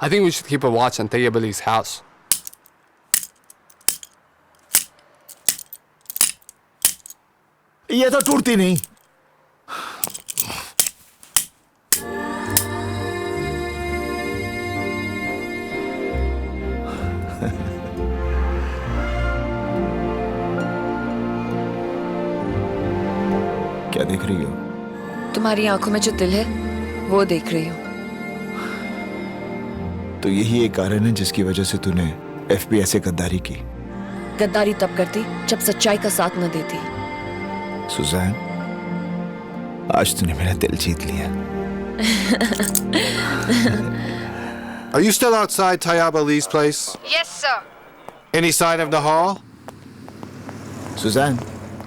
I think we should keep a watch on Tayyib Ali's house. ये तो टूटती नहीं। क्या देख रही हो? तुम्हारी आंखों में जो दिल है वो देख रही हूँ। तो यही एक कारण है जिसकी वजह से तूने FBI से गद्दारी की। गद्दारी तब करती जब सच्चाई का साथ न देती। सुजैन, आज तूने मेरा दिल जीत लिया। Are you still outside Tayyab Ali's place? Yes, sir. Any sign of Nihal? Suzanne,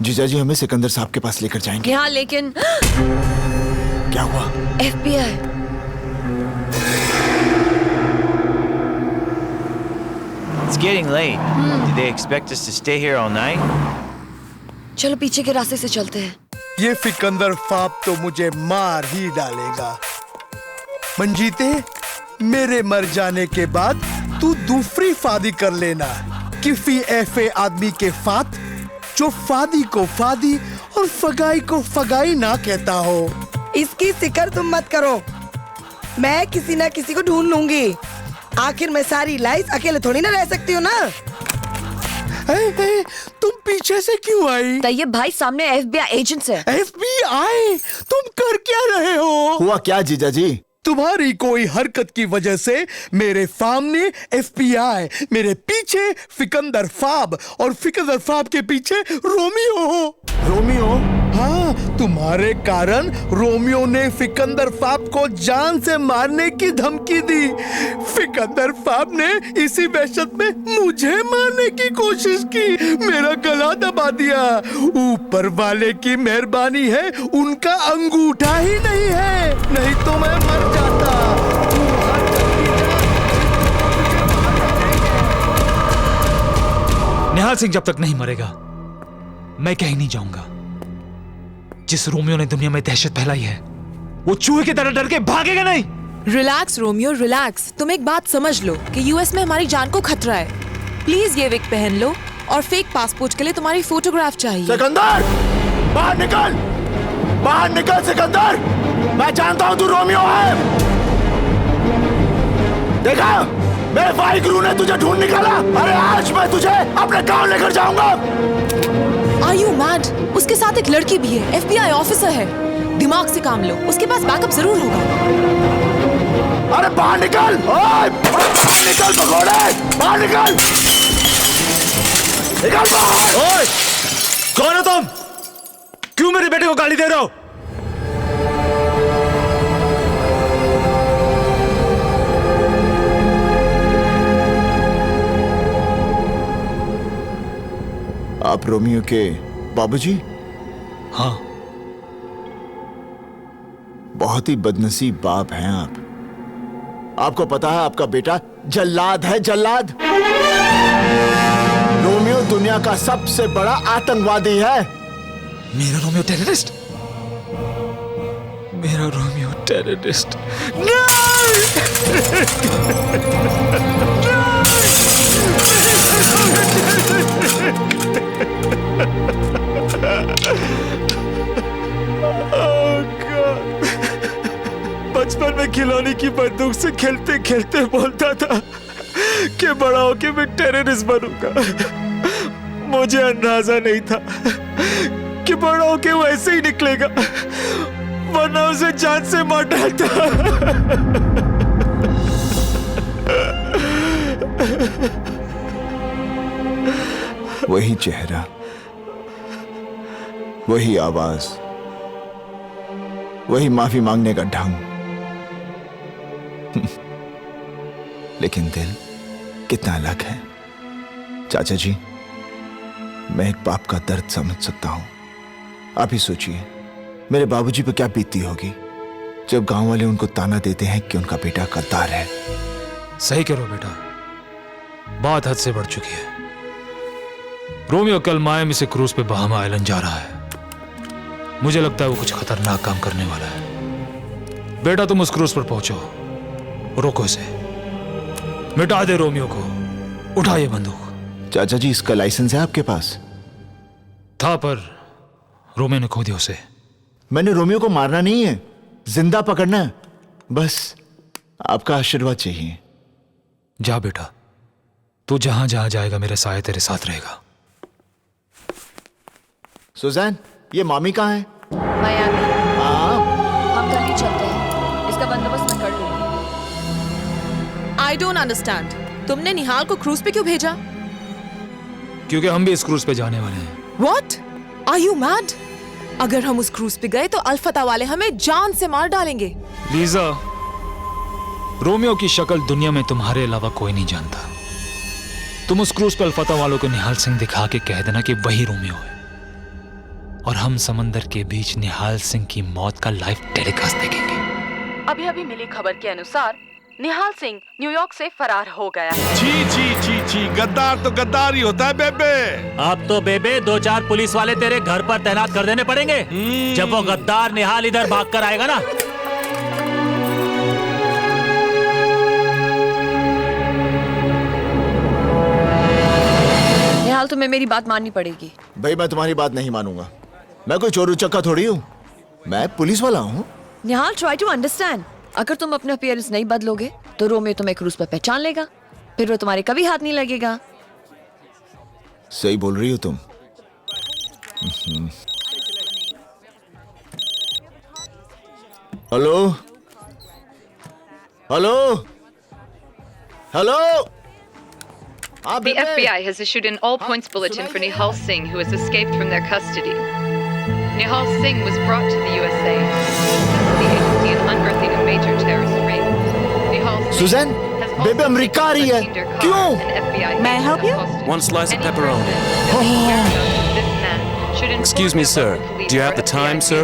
जीजा जी हमें सिकंदर साहब के पास लेकर जाएंगे। यहाँ लेकिन क्या हुआ? FBI। It's getting late. Do they expect us to stay here all night? चलो पीछे के रास्ते से चलते हैं। ये फिकंदर फाप तो मुझे मार ही डालेगा। मंजीते, मेरे मर जाने के बाद तू दूसरी फादी कर लेना। किफी ऐसे आदमी के फात जो फादी को फादी और फगाई को फगाई ना कहता हो। इसकी फिक्र तुम मत करो, मैं किसी ना किसी को ढूंढ लूंगी। आखिर मैं सारी लाइफ अकेले थोड़ी ना रह सकती हूँ ना। तुम पीछे से क्यों आई? तैयब भाई सामने FBI एजेंट्स है। FBI? तुम कर क्या रहे हो? हुआ क्या जीजा जी? तुम्हारी कोई हरकत की वजह से मेरे सामने FBI, मेरे पीछे फिकंदर फाब और फिकंदर फाब के पीछे रोमियो हो। रोमियो? हाँ, तुम्हारे कारण रोमियो ने फिकंदर फाब को जान से मारने की धमकी दी। फिकंदर फाब ने इसी वहशत में मुझे मारने की कोशिश की, मेरा गला दबा दिया। ऊपर वाले की मेहरबानी है, उनका अंगूठा ही नहीं है, नहीं तो मैं मर जाता। निहाल सिंह जब तक नहीं मरेगा मैं कहीं नहीं जाऊंगा। जिस रोमियो ने दुनिया में दहशत फैलाई है वो चूहे की तरह डर के भागेगा नहीं। Relax Romeo, relax. तुम एक बात समझ लो कि यूएस में हमारी जान को खतरा है। प्लीज ये विग पहन लो और फेक पासपोर्ट के लिए तुम्हारी फोटोग्राफ चाहिए। सिकंदर, बाहर निकल, बाहर निकल सिकंदर। मैं जानता हूं तू रोमियो है। देखा, मेरे भाई गुरु ने तुझे ढूंढ निकाला। अरे आज मैं तुझे अपने गांव लेकर जाऊंगा। Are you mad? उसके साथ एक लड़की भी है, FBI ऑफिसर है। दिमाग से काम लो, उसके पास बैकअप जरूर होगा। अरे बाहर निकल! ओए! बाहर निकल भगोड़े! बाहर निकल! निकल बाहर! ओए! कौन हो तुम? क्यों मेरे बेटे को गाली दे रहे हो? आप रोमियो के बाबूजी? हाँ। बहुत ही बदनसीब बाप हैं आप। आपको पता है आपका बेटा जल्लाद है, जल्लाद। रोमियो दुनिया का सबसे बड़ा आतंकवादी है। मेरा रोमियो टेररिस्ट? मेरा रोमियो टेररिस्ट? बचपन में खिलौने की बंदूक से खेलते खेलते बोलता था कि बड़ा होके मैं टेररिस्ट बनूंगा। मुझे अंदाजा नहीं था कि बड़ा होके वो ऐसे ही निकलेगा, वरना उसे जान से मार डालता। वही चेहरा, वही आवाज, वही माफी मांगने का ढंग। लेकिन दिल कितना अलग है। चाचा जी, मैं एक बाप का दर्द समझ सकता हूं। आप ही सोचिए मेरे बाबूजी पर क्या बीतती होगी जब गांव वाले उनको ताना देते हैं कि उनका बेटा गद्दार है। सही कह रहे हो बेटा, बात हद से बढ़ चुकी है। रोमियो कल मायामी से क्रूज पे बहामा आइलैंड जा रहा है। मुझे लगता है वो कुछ खतरनाक काम करने वाला है। बेटा तुम उस क्रूज पर पहुंचो, रोको इसे, मिटा दे रोमियो को, उठा ये बंदूक। चाचा जी, इसका लाइसेंस है आपके पास? था, पर रोमियो ने खो दिया उसे। मैंने रोमियो को मारना नहीं है, जिंदा पकड़ना है। बस आपका आशीर्वाद चाहिए। जा बेटा, तू जहां जहां जाएगा मेरे साये तेरे साथ रहेगा। सुजैन, ये मामी कहाँ है? मायामी। हम कल ही चलते हैं, इसका बंदोबस्त मैं कर लूंगी। I don't understand. तुमने निहाल को क्रूज पे क्यों भेजा? क्योंकि हम भी इस क्रूज पे जाने वाले हैं। What? Are you mad? अगर हम उस क्रूज पे गए तो अल्फता वाले हमें जान से मार डालेंगे। लीजा, रोमियो की शक्ल दुनिया में तुम्हारे अलावा कोई नहीं जानता। तुम उस क्रूज पे अल्फता वालों को निहाल सिंह दिखा के कह देना कि वही रोमियो है, और हम समंदर के बीच निहाल सिंह की मौत का लाइव टेलीकास्ट देखेंगे। अभी अभी मिली खबर के अनुसार निहाल सिंह न्यूयॉर्क से फरार हो गया है। छी छी छी छी, गद्दार तो गद्दार ही होता है बेबे। अब तो बेबे 2-4 पुलिस वाले तेरे घर पर तैनात कर देने पड़ेंगे जब वो गद्दार निहाल इधर भाग कर आएगा ना। निहाल, तुम्हें मेरी बात माननी पड़ेगी। भाई, मैं तुम्हारी बात नहीं मानूंगा। मैं कोई चोर उचक्का थोड़ी हूँ, मैं पुलिस वाला हूँ। निहाल, ट्राई टू अंडरस्टैंड। अगर तुम अपना अपीयरेंस नहीं बदलोगे तो रोमियो तुम्हें क्रूज पर पहचान लेगा, फिर वो तुम्हारे कभी हाथ नहीं लगेगा। सही बोल रही हो तुम। Hello hello hello. The FBI has issued an all-points bulletin for Nihal Singh, who has escaped from their custody. Nihal Singh was brought to the USA since the agency in unearthing a major terrorist ring. Nihal Singh Suzanne, बेबे अमेरिका आ रही है। क्यों? May I help you? One slice of pepperoni. Excuse me, sir. Do you have the time, sir?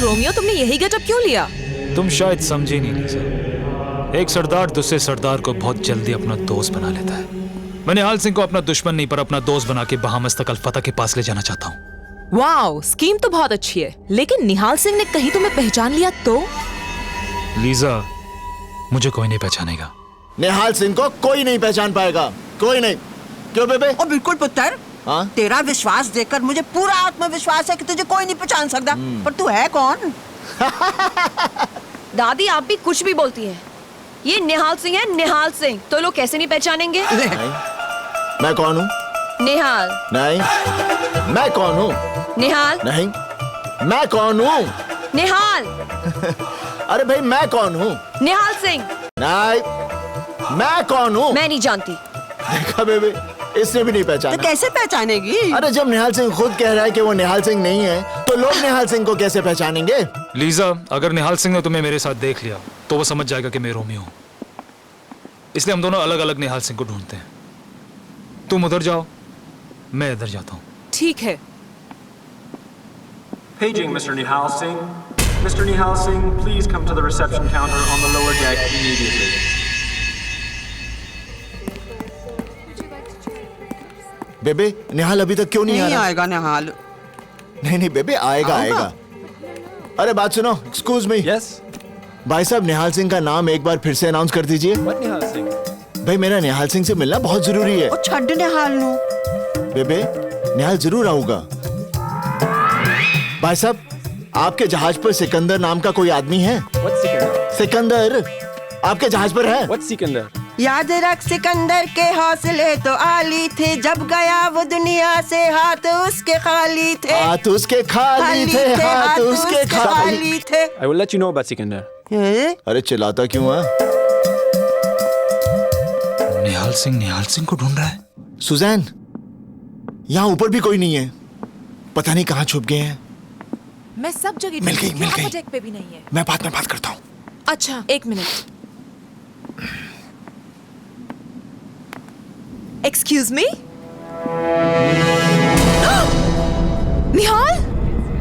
Romeo, तुमने यही गेटअप क्यों लिया? तुम शायद समझी नहीं लीजा। एक सरदार दूसरे सरदार को बहुत जल्दी अपना दोस्त बना लेता है। मैं निहाल सिंह को अपना दुश्मन नहीं पर अपना दोस्त बना के बहामस तक अल्फता के पास ले जाना चाहता हूँ। वाओ, स्कीम तो बहुत अच्छी है, लेकिन निहाल सिंह ने कहीं तुम्हें पहचान लिया तो? लीजा, मुझे कोई नहीं पहचानेगा। निहाल सिंह को कोई नहीं पहचान पाएगा, कोई नहीं। क्यों बेबे? ओ बिल्कुल पुत्र, हाँ? तेरा विश्वास देखकर मुझे पूरा आत्मविश्वास है कि तुझे कोई नहीं पहचान सकता। पर तू है कौन? दादी आप भी कुछ भी बोलती हैं। ये निहाल सिंह है, निहाल सिंह। तो लोग कैसे नहीं पहचानेंगे? मैं कौन हूँ? निहाल। नहीं। मैं कौन हूँ? निहाल। नहीं। मैं कौन हूँ? निहाल। अरे भाई मैं कौन हूँ? निहाल सिंह। नहीं। मैं कौन हूँ? मैं नहीं जानती। देखा बेबे, इसने भी नहीं पहचाना। तो कैसे पहचानेगी? अरे जब निहाल सिंह खुद कह रहा है कि वो निहाल सिंह नहीं है, तो लोग निहाल सिंह को कैसे पहचानेंगे? लीजा, अगर निहाल सिंह ने तुम्हें मेरे साथ देख लिया तो वो समझ जाएगा कि मैं रोमियो हूँ। इसलिए हम दोनों अलग अलग निहाल सिंह को ढूंढते हैं। तुम उधर जाओ, मैं इधर जाता हूँ। ठीक है। Paging Mr. Nihal Singh. Mr. Nihal Singh, please come to the reception counter on the lower deck immediately. बेबे, निहाल अभी तक क्यों नहीं आ रहा? आएगा निहाल। नहीं बेबे, आएगा। अरे बात सुनो, एक्सक्यूज मी। यस भाई साहब, निहाल सिंह का नाम एक बार फिर से अनाउंस कर दीजिए। निहाल सिंह? भाई मेरा निहाल सिंह से मिलना बहुत जरूरी है। छड्ड निहाल नु। बेबे, निहाल जरूर आऊंगा। भाई साहब, आपके जहाज पर सिकंदर नाम का कोई आदमी है? सिकंदर आपके जहाज पर है? सिकंदर? याद रख सिकंदर के हौसले तो आली थे, जब गया वो दुनिया से हाथ उसके खाली थे। हाथ उसके खाली थे, हाथ उसके खाली थे। I will let you know about Sikandar. अरे चिल्लाता क्यों है? निहाल सिंह को ढूंढ रहा है। सुजैन, यहाँ ऊपर भी कोई नहीं है। पता नहीं कहाँ छुप गए हैं। मैं सब जगह मिल गई। डेक पे भी नहीं है। मैं बाद में बात करता हूँ। अच्छा, एक minute. Excuse me.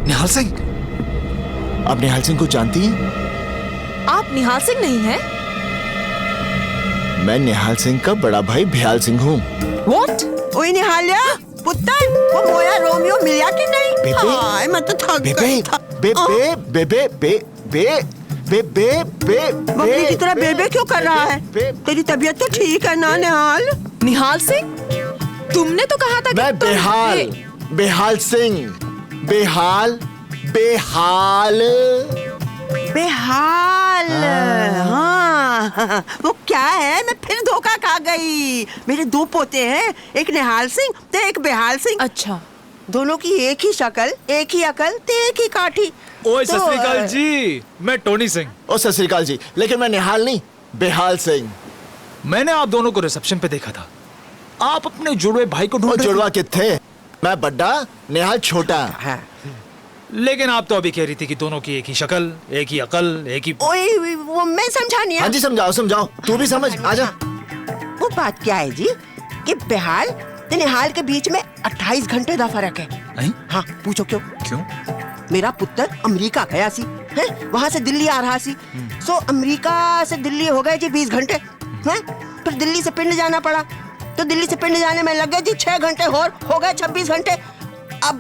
Nihal Singh? आप निहाल सिंह को जानती हैं? आप निहाल सिंह नहीं हैं? मैं निहाल सिंह का बड़ा भाई भयाल सिंह हूँ। What? ओए निहालिया, पुत्र, वो मोया रोमियो मिला कि नहीं? हाय, मैं तो थक गई था। बबली की तरह बेबे क्यों कर रहा है? तेरी तबीयत तो ठीक है ना निहाल? निहाल सिंह? तुमने तो कहा था कि मैं बेहाल सिंह। बेहाल। हाँ, वो क्या है? मैं फिर धोखा खा गई। मेरे दो पोते हैं, एक निहाल सिंह तो एक बेहाल सिंह। अच्छा, दोनों की एक ही शक्ल, एक ही अकल, तो एक ही काठी। ओए सत श्री अकाल जी, मैं टोनी सिंह। ओ सत श्री अकाल जी, लेकिन मैं निहाल नहीं, बेहाल सिंह। मैंने आप दोनों को रिसेप्शन पे देखा था। आप अपने जुड़वे भाई को ढूंढ रहे थे। जुड़वा कितने? मैं बड्डा, निहाल छोटा। हाँ। लेकिन आप तो अभी कह रही थी कि दोनों की एक ही शक्ल, एक ही अकल, एक ही। ओए, वो मैं समझा नहीं। हाँ जी, समझाओ। तू भी समझ, आजा। वो बात क्या है जी कि बेहाल तो निहाल के बीच में 28 घंटे का फर्क है। हाँ, पूछो क्यों? मेरा पुत्र अमेरिका गया सी, है? वहाँ से दिल्ली आ रहा सी। सो अमेरिका से दिल्ली हो गए जी 20 घंटे, हैं? फिर दिल्ली से पिंड जाना पड़ा, तो दिल्ली से पिंड जाने में लग गए जी 6 घंटे और हो गए 26 घंटे। अब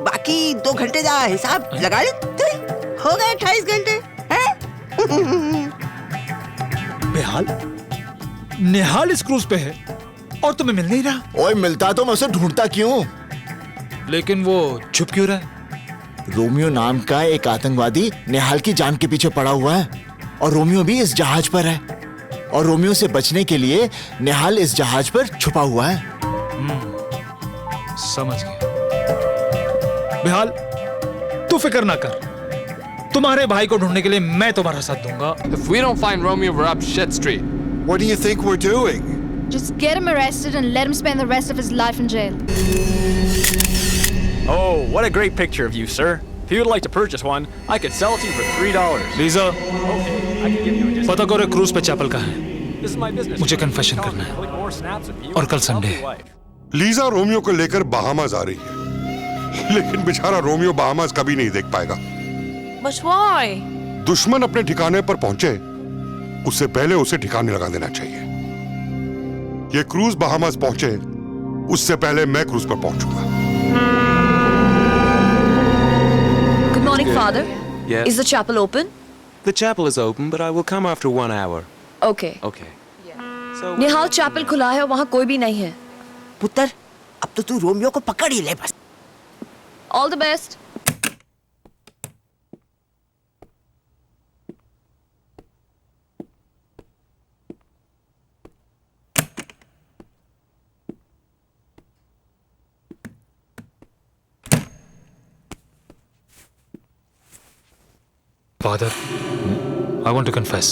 बाकी 2 घंटे का हिसाब लगा लेते, हो गए 28 घंटे, हैं? निहाल इस क्रूज पे है और तुम्हें मिल नहीं रहा। ओए, मिलता तो मैं उसे ढूंढता क्यों? लेकिन वो छुप क्यों रहा है? रोमियो नाम का एक आतंकवादी निहाल की जान के पीछे पड़ा हुआ है, और रोमियो भी इस जहाज पर है, और रोमियो से बचने के लिए निहाल इस जहाज पर छुपा हुआ है। समझ गया। बेहाल, तू फिक्र ना कर, तुम्हारे भाई को ढूंढने के लिए मैं तुम्हारा साथ दूंगा। If we don't find Romeo, we're up shit street. What do you think we're doing? Just get him arrested and let him spend the rest of his life in jail. Oh, what a great picture of you, sir. If you would like to purchase one, I could sell it to you for $3. Lisa, Okay, I can give you a discount. पता करो क्रूज पे चैपल का है। This is my business. मुझे कन्फेशन करना है, Click more snaps of you और कल and संडे healthy है। life. लीजा रोमियो को लेकर बहामास आ रही है, लेकिन बेचारा रोमियो बहामास कभी नहीं देख पाएगा। But why? दुश्मन अपने ठिकाने पर पहुंचे, उससे पहले उसे ठिकाने लगा देना चाहिए। ये क्रूज बहामास पहुंचे, उससे पहले मैं क्रूज पर पहुंचूंगा। Good morning, Father. Yes? Is the chapel open? The chapel is open, but I will come after 1 hour. Okay. Okay. Nihal chapel खुला है और वहाँ कोई भी नहीं है। पुत्र, अब तो तू रोमियो को पकड़ ही ले बस। All the best. Father, I want to confess.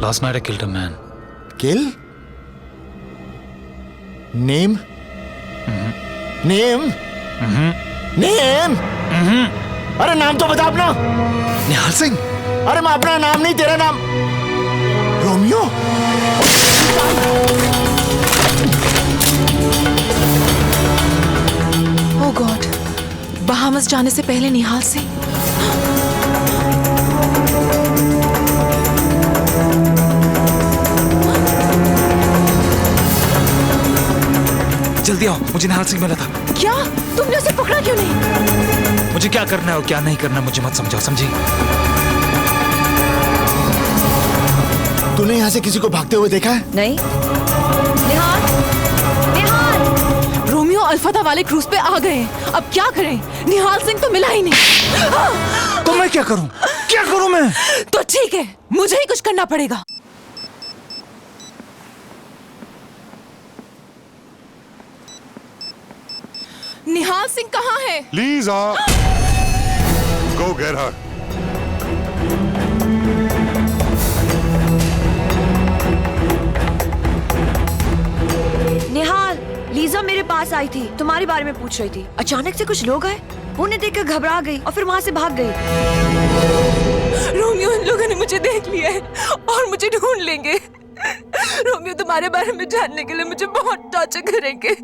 Last night I killed a man. Kill? Name? Name? Name? अरे नाम तो बता अपना। निहाल सिंह। अरे मैं अपना नाम नहीं, तेरा नाम। रोमियो? Oh God, बहामस जाने से पहले निहाल सिंह। जल्दी आओ, मुझे निहाल सिंह मिला था। क्या? तुमने उसे पकड़ा क्यों नहीं? मुझे क्या करना है और क्या नहीं करना मुझे मत समझाओ, समझी? तूने यहाँ से किसी को भागते हुए देखा है? नहीं। निहाल, निहाल। रोमियो अल्फाता वाले क्रूज पे आ गए हैं। अब क्या करें? निहाल सिंह तो मिला ही नहीं। तो मैं क्या करूं? क्या करूं मैं? तो ठीक है, मुझे ही कुछ करना पड़ेगा। निहाल सिंह कहाँ है? Lisa, go get her. निहाल, लीजा मेरे पास आई थी, तुम्हारे बारे में पूछ रही थी। अचानक से कुछ लोग आए, उन्हें देखकर घबरा गई और फिर वहाँ से भाग गई। रोमियो, इन लोगों ने मुझे देख लिया है और मुझे ढूंढ लेंगे। रोमियो तुम्हारे बारे में जानने के लिए मुझे बहुत टॉर्चर करेंगे।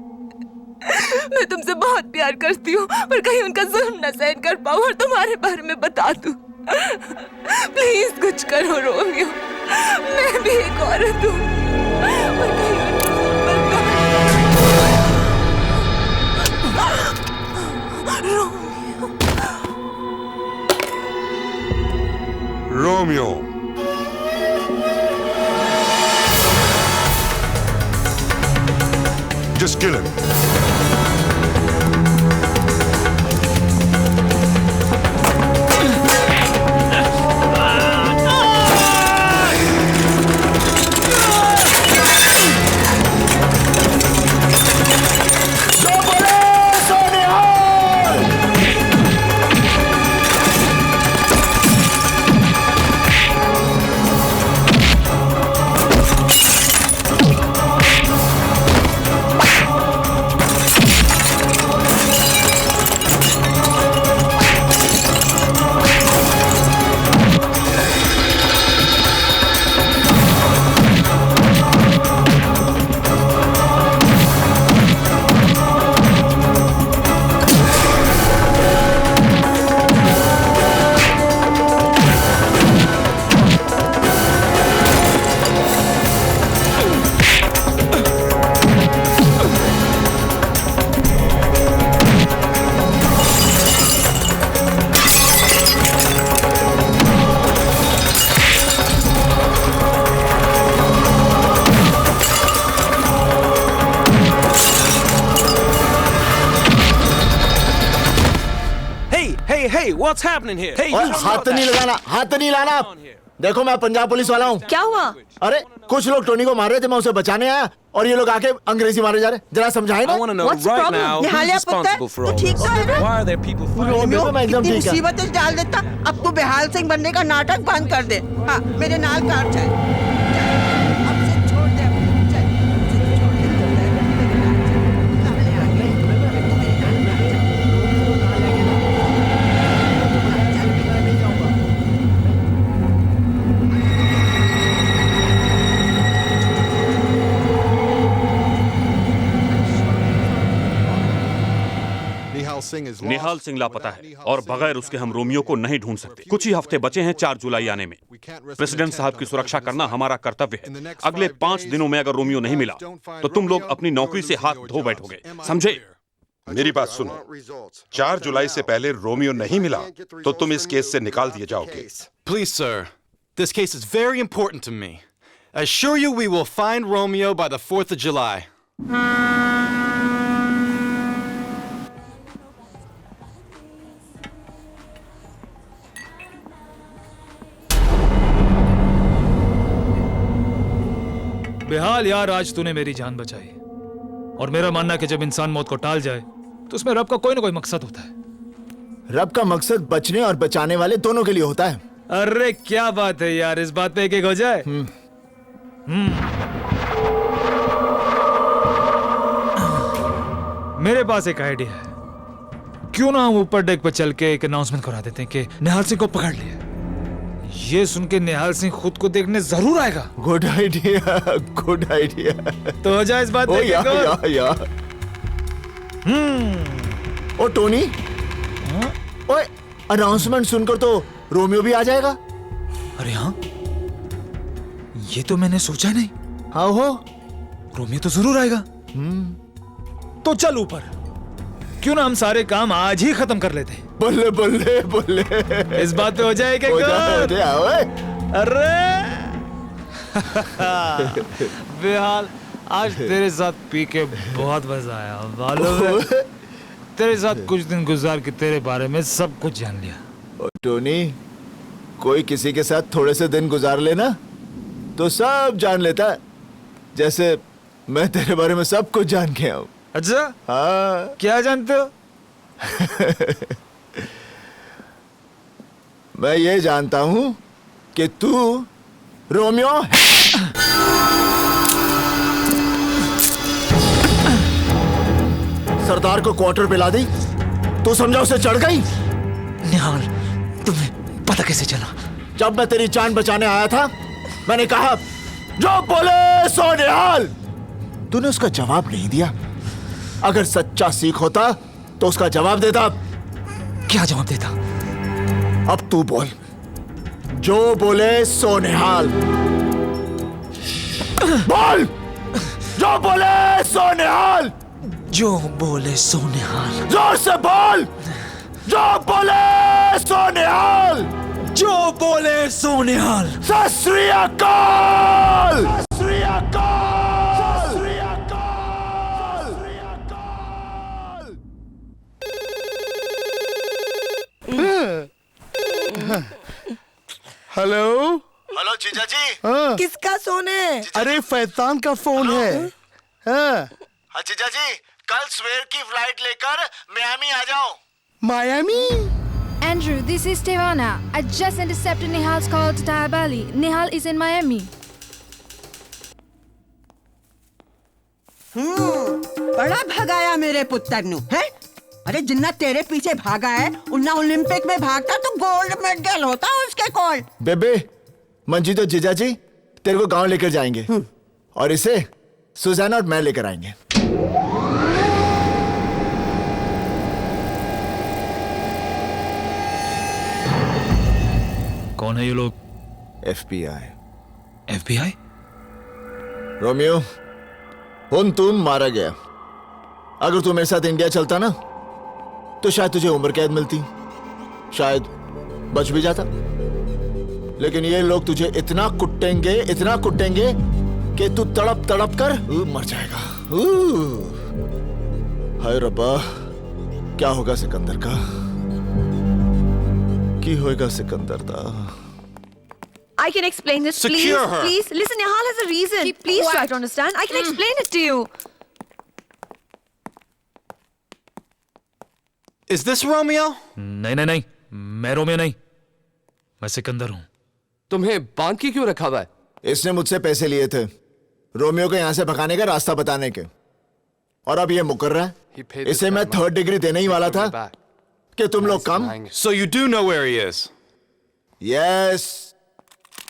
मैं तुमसे बहुत प्यार करती हूँ, पर कहीं उनका जुल्म न सहन कर पाऊँ और तुम्हारे बारे में बता दूँ। प्लीज कुछ करो रोमियो, मैं भी एक औरत हूँ, पर कहीं Romeo. Just kill him. Hey, what's happening here? Hey, हाथ नहीं लगाना, हाथ नहीं लाना। देखो मैं पंजाब पुलिस वाला हूँ। क्या हुआ? अरे कुछ लोग टोनी को मार रहे थे, मैं उसे बचाने आया और ये लोग आके अंग्रेजी मारे जा रहे। जरा समझाए ना। What's the problem? निहालिया पुत्र, तू ठीक तो है ना? रोमियो, कितनी मुसीबतें डाल देता। अब तू बेहाल सिंह बनने का नाटक बंद कर दे। हाँ, मेरे नाल कार चल। निहाल सिंह लापता है और बगैर उसके हम रोमियो को नहीं ढूंढ सकते। कुछ ही हफ्ते बचे हैं 4 जुलाई आने में। प्रेसिडेंट साहब की सुरक्षा करना हमारा कर्तव्य है। अगले 5 दिनों में अगर रोमियो नहीं मिला तो तुम लोग अपनी नौकरी से हाथ धो बैठोगे, समझे? मेरी बात सुनो, 4 जुलाई से पहले रोमियो नहीं मिला तो तुम इस केस से निकाल दिए जाओगे। Please, sir. This case is very important to me. Assure you we will find Romeo by the 4th of July. बेहाल यार, आज तूने मेरी जान बचाई। और मेरा मानना है कि जब इंसान मौत को टाल जाए तो उसमें रब का कोई ना कोई मकसद होता है। रब का मकसद बचने और बचाने वाले दोनों के लिए होता है। अरे क्या बात है यार, इस बात पे एक हो जाए। मेरे पास एक आइडिया है। क्यों ना हम ऊपर डेक पर चल के एक अनाउंसमेंट करा देते हैं कि निहाल सिंह को पकड़ लिया। ये सुन के निहाल सिंह खुद को देखने जरूर आएगा। Good idea, good idea. तो हो जाए इस बात पे। या। ओ टोनी, ओए अनाउंसमेंट सुनकर तो रोमियो भी आ जाएगा। अरे हाँ, ये तो मैंने सोचा नहीं। हाँ हो, रोमियो तो जरूर आएगा। तो चल ऊपर, क्यों ना हम सारे काम आज ही खत्म कर लेते हैं। बल्ले बल्ले बल्ले, इस बात पे हो जाए क्या? अरे बेहाल, आज तेरे साथ पी के बहुत मजा आया। मालूम है, तेरे साथ कुछ दिन गुजार के तेरे बारे में सब कुछ जान लिया। टोनी, कोई किसी के साथ थोड़े से दिन गुजार लेना तो सब जान लेता है। जैसे मैं तेरे बारे में सब कुछ जान के आऊं। अच्छा? हाँ। क्या जानते हो? मैं ये जानता हूं कि तू रोमियो है। सरदार को क्वार्टर पे ला दी, तू समझा उसे चढ़ गई। निहाल, तुम्हें पता कैसे चला? जब मैं तेरी जान बचाने आया था, मैंने कहा जो बोले सो निहाल। तूने उसका जवाब नहीं दिया। अगर सच्चा सिख होता तो उसका जवाब देता। क्या जवाब देता? अब तू बोल, जो बोले सो निहाल। बोल, जो बोले सो निहाल। जो बोले सो निहाल। जोर से बोल, जो बोले सो निहाल। जो बोले सो निहाल। सत श्री अकाल। सत श्री अकाल। सत श्री अकाल। हेलो हेलो जीजा जी। हाँ। किसका सोने? अरे फैतान का फोन है। हाँ। जीजा जी, कल सवेर की फ्लाइट लेकर मियामी आ जाओ। Miami? Andrew, this is Stevana. I just intercepted Nihal's call to Thai Bali. Nihal is in Miami. बड़ा भगाया मेरे पुत्र नु, है? अरे जिन्ना तेरे पीछे भागा है, उन्ना ओलंपिक में भागता तो गोल्ड मेडल होता उसके कोल। बेबे, मंजी तो जीजा जी तेरे को गांव लेकर जाएंगे और इसे सुजाना और मैं लेकर आएंगे। कौन है ये लोग? FBI। FBI? रोमियो, उन तुम मारा गया। अगर तू मेरे साथ इंडिया चलता ना तो शायद तुझे उम्र कैद मिलती, शायद बच भी जाता। लेकिन ये लोग तुझे इतना कुटेंगे कि तू तड़प तड़प कर मर जाएगा। हाय रब्बा, क्या होगा सिकंदर का? की होएगा सिकंदर दा? I can explain this, please. Secure her. Please, listen, Nihal has a reason. Please try to understand. I can explain it to you. Is this Romeo? नहीं, मैं रोमियो नहीं, मैं सिकंदर हूँ। तुम्हें बांध के क्यों रखा हुआ है? इसने मुझसे पैसे लिए थे रोमियो को यहाँ से भगाने का रास्ता बताने के, और अब ये मुकर रहा है। इसे मैं 3rd डिग्री देने ही वाला था कि तुम लोग कम। So you do know where he is? Yes.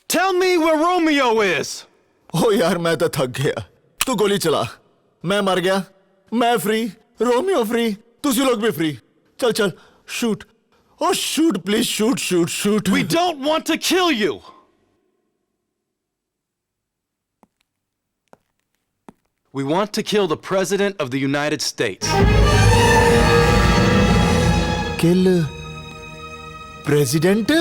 Tell me where Romeo is. ओ यार, मैं तो थक गया। तू गोली चला, मैं मर गया, मैं फ्री, रोमियो फ्री, तुझे लोग भी फ्री। चल shoot. Oh, shoot, please, shoot. We don't want to kill you. We want to kill the President of the United States. Kill President?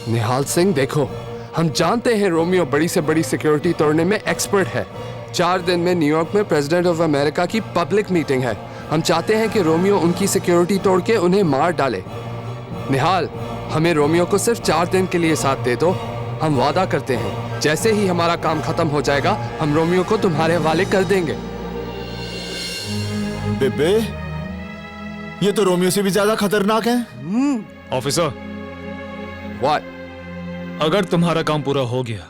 निहाल सिंह, देखो, हम जानते हैं रोमियो बड़ी से बड़ी सिक्योरिटी तोड़ने में एक्सपर्ट है। 4 दिन में न्यूयॉर्क में प्रेसिडेंट ऑफ अमेरिका की पब्लिक मीटिंग है। हम चाहते हैं कि रोमियो उनकी सिक्योरिटी तोड़ के उन्हें मार डाले। निहाल, हमें रोमियो को सिर्फ 4 दिन के लिए साथ दे दो। हम वादा करते हैं जैसे ही हमारा काम खत्म हो जाएगा हम रोमियो को तुम्हारे हवाले कर देंगे। बेबे, ये तो रोमियो से भी ज्यादा खतरनाक है। Officer, what? अगर तुम्हारा काम पूरा हो गया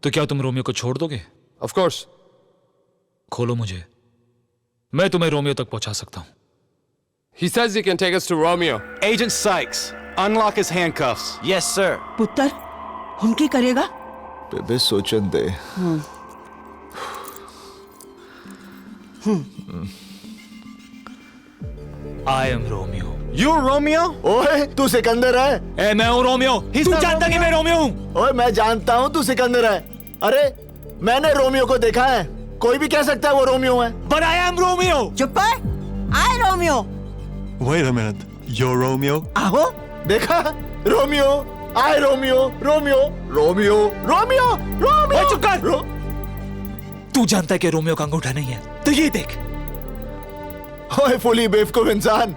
तो क्या तुम रोमियो को छोड़ दोगे? Of course. खोलो मुझे, मैं तुम्हें रोमियो तक पहुंचा सकता हूं। He says he can take us to Romeo. Agent Sykes, unlock his handcuffs. Yes, sir. पुत्र, हम की करेगा? बेबे सोचन दे। I am Romeo. You're Romeo? ओए, तू सिकंदर है? ए, मैं हूं रोमियो। तू जानता कि मैं रोमियो हूं? ओए, मैं जानता हूं तू सिकंदर है। अरे, मैंने रोमियो को देखा है। कोई भी कह सकता है वो रोमियो है। But I am Romeo. चुप है? I Romeo. Wait a minute. You're Romeo? आहो? देखा? Romeo, I Romeo, Romeo, Romeo, Romeo, Romeo. चुप कर। तू जानता है कि रोमियो का अंगूठा नहीं है, तो ये देख। ओए फुली बेवकूफ इंसान।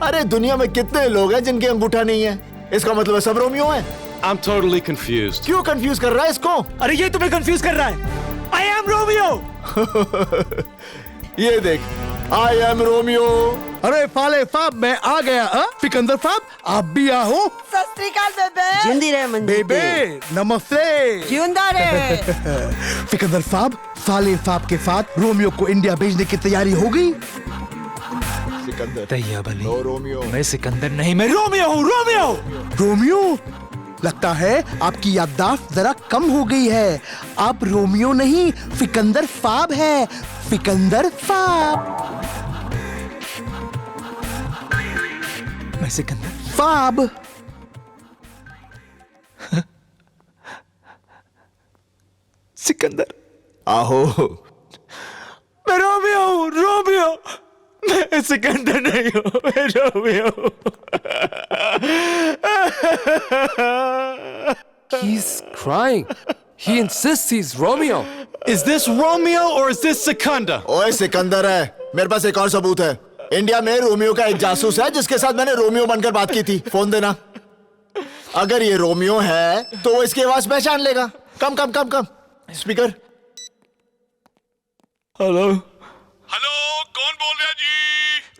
अरे दुनिया में कितने लोग हैं जिनके अंगूठा नहीं है? इसका मतलब सब रोमियो हैं? I'm totally confused. क्यों कंफ्यूज कर रहा है इसको? अरे ये तुम्हें कंफ्यूज कर रहा है। I am Romeo. ये देख, I am Romeo. अरे फाले फाब, मैं आ गया। सिकंदर फाब, आप भी आओ। सत श्री अकाल बेबे। जिंदी रहे मंजी। बेबे, नमस्ते। जिंदा रहे। सिकंदर फाब, फाले फाब के साथ रोमियो को इंडिया भेजने की तैयारी हो गई? सिकंदर। तैयार भली। No Romeo. मैं सिकंदर नहीं, मैं रोमियो हूँ। रोमियो। रोमियो? लगता है आपकी याददाश्त जरा कम हो गई है। आप रोमियो नहीं, सिकंदर फाब है। सिकंदर फाब। मैं सिकंदर फाब। सिकंदर। आहो। मैं रोमियो हूँ। रोमियो। मैं सिकंदर नहीं हूँ, मैं रोमियो हूँ। He's crying. He insists he's Romeo. Is this Romeo or is this Sikandar? ओए सिकंदर है। मेरे पास एक और सबूत है। इंडिया में रोमियो का एक जासूस है जिसके साथ मैंने रोमियो बनकर बात की थी। फोन देना। अगर ये रोमियो है तो वो इसकी आवाज पहचान लेगा। कम कम कम कम। स्पीकर। हेलो। हेलो, कौन बोल रहा जी?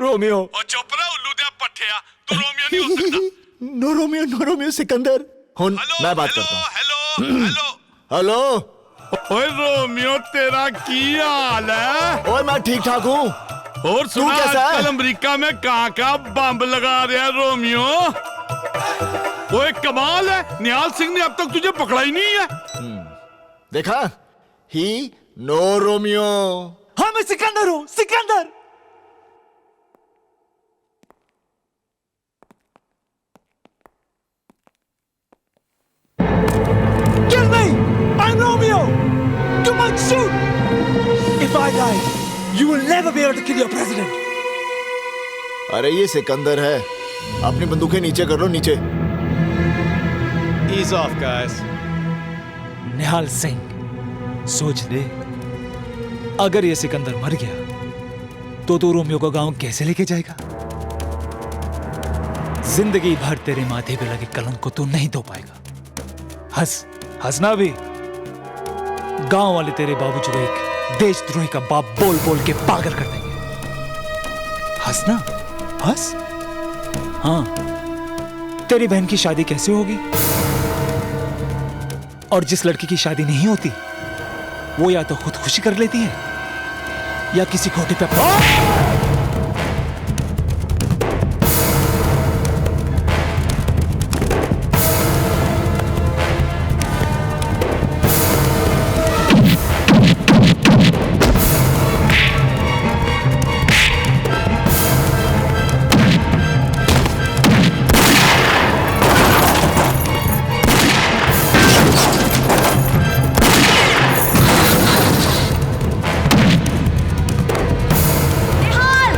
रोमियो। और चुप रहा उल्लू दे पट्टिया। तू रोमियो नहीं हो सकता। No Romeo, no Romeo, Sikandar. हुन मैं बात करता हूँ। Hello hello hello. ओए रोमियो, तेरा की हाल है? ओए मैं ठीक ठाक हूँ। और सुना, आजकल अमेरिका में कहाँ बम लगा रहा है रोमियो? ओए कमाल है, निहाल सिंह ने अब तक तुझे पकड़ा ही नहीं है। देखा? ही नो रोमियो। हाँ, मैं सिकंदर हूँ। Sikandar. Kill me! I'm Romeo! You might shoot! If I die, you will never be able to kill your president. अरे ये सिकंदर है। अपनी बंदूकें नीचे कर लो, नीचे। Ease off, guys. निहाल सिंह, सोच ले, अगर ये सिकंदर मर गया तो तू रोमियो को गांव कैसे लेके जाएगा? जिंदगी भर तेरे माथे पे लगे कलंक को तू नहीं धो पाएगा। हंसना भी। गांव वाले तेरे बाबूजी को एक देशद्रोही का बाप बोल बोल के पागल कर देंगे। हंसना, हंस। हाँ, तेरी बहन की शादी कैसे होगी? और जिस लड़की की शादी नहीं होती वो या तो खुदकुशी कर लेती है या किसी खोटे पे निहाल!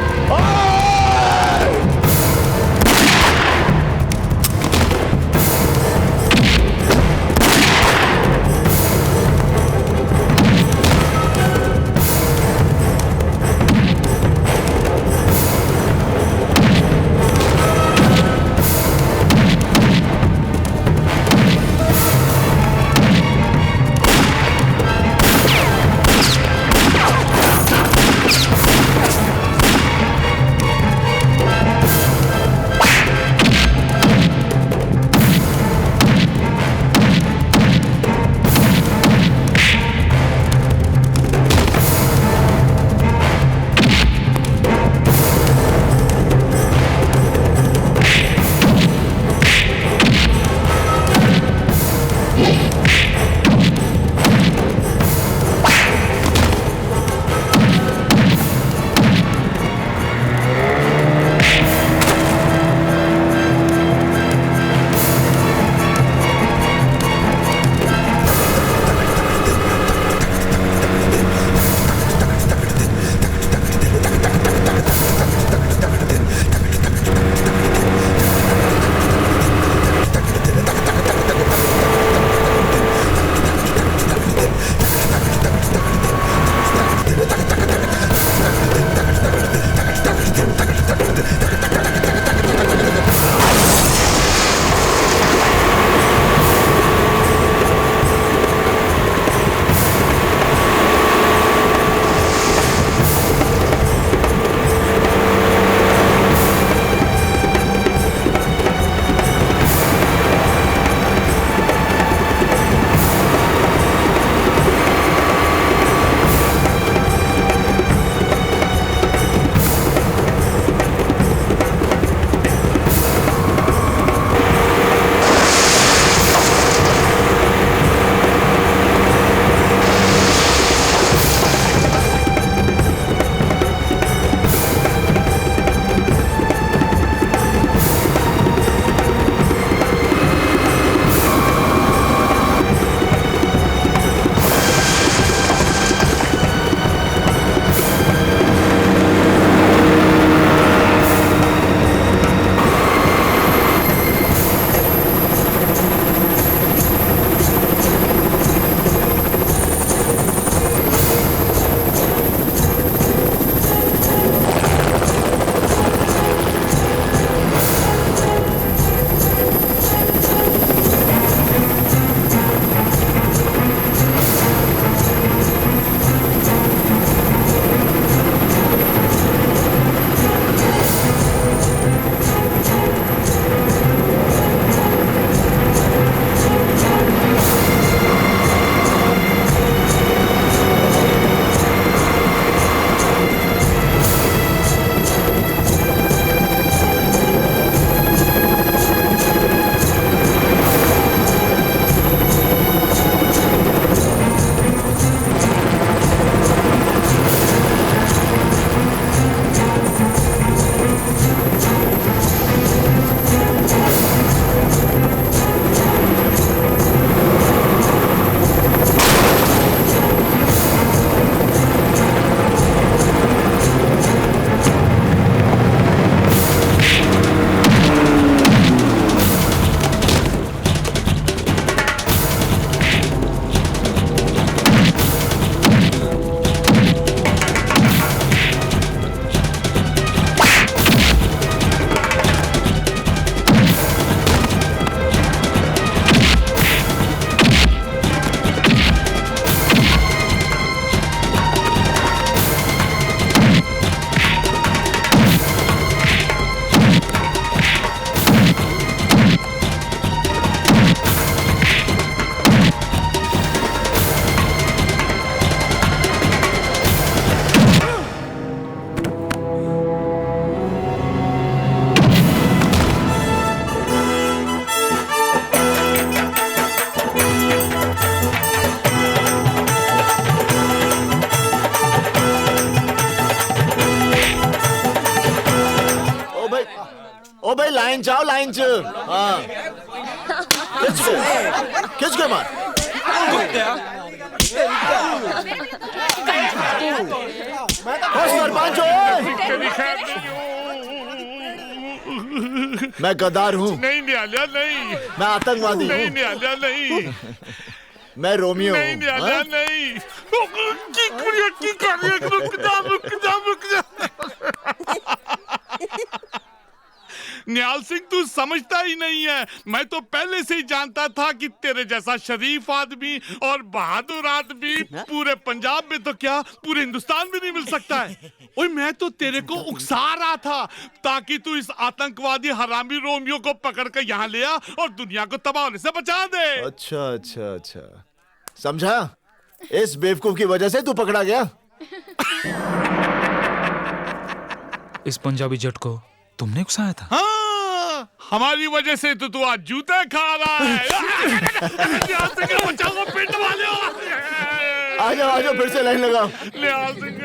ओ भाई लाइन जाओ लाइन च हाँ खिंच के मार सरपंच मैं गद्दार हूँ नहीं निहालिया नहीं मैं आतंकवादी नहीं हूँ निहालिया नहीं मैं रोमियो नहीं निहालिया नहीं रुक जा निहाल सिंह तू समझता ही नहीं है मैं तो पहले से ही जानता था कि तेरे जैसा शरीफ आदमी और बहादुर आदमी पूरे पंजाब में तो क्या पूरे हिंदुस्तान में नहीं मिल सकता है ओए मैं तो तेरे को उकसा रहा था ताकि तू इस आतंकवादी हरामी रोमियो को पकड़ कर यहाँ ले आ और दुनिया को तबाह होने से बचा दे। अच्छा अच्छा अच्छा समझा इस बेवकूफ की वजह से तू पकड़ा गया। इस पंजाबी जट को तुमने उकसाया था? हाँ, हमारी वजह से तो तू आज जूते खा रहा है। आ जाओ फिर से लाइन लगाओ। निहाल सिंह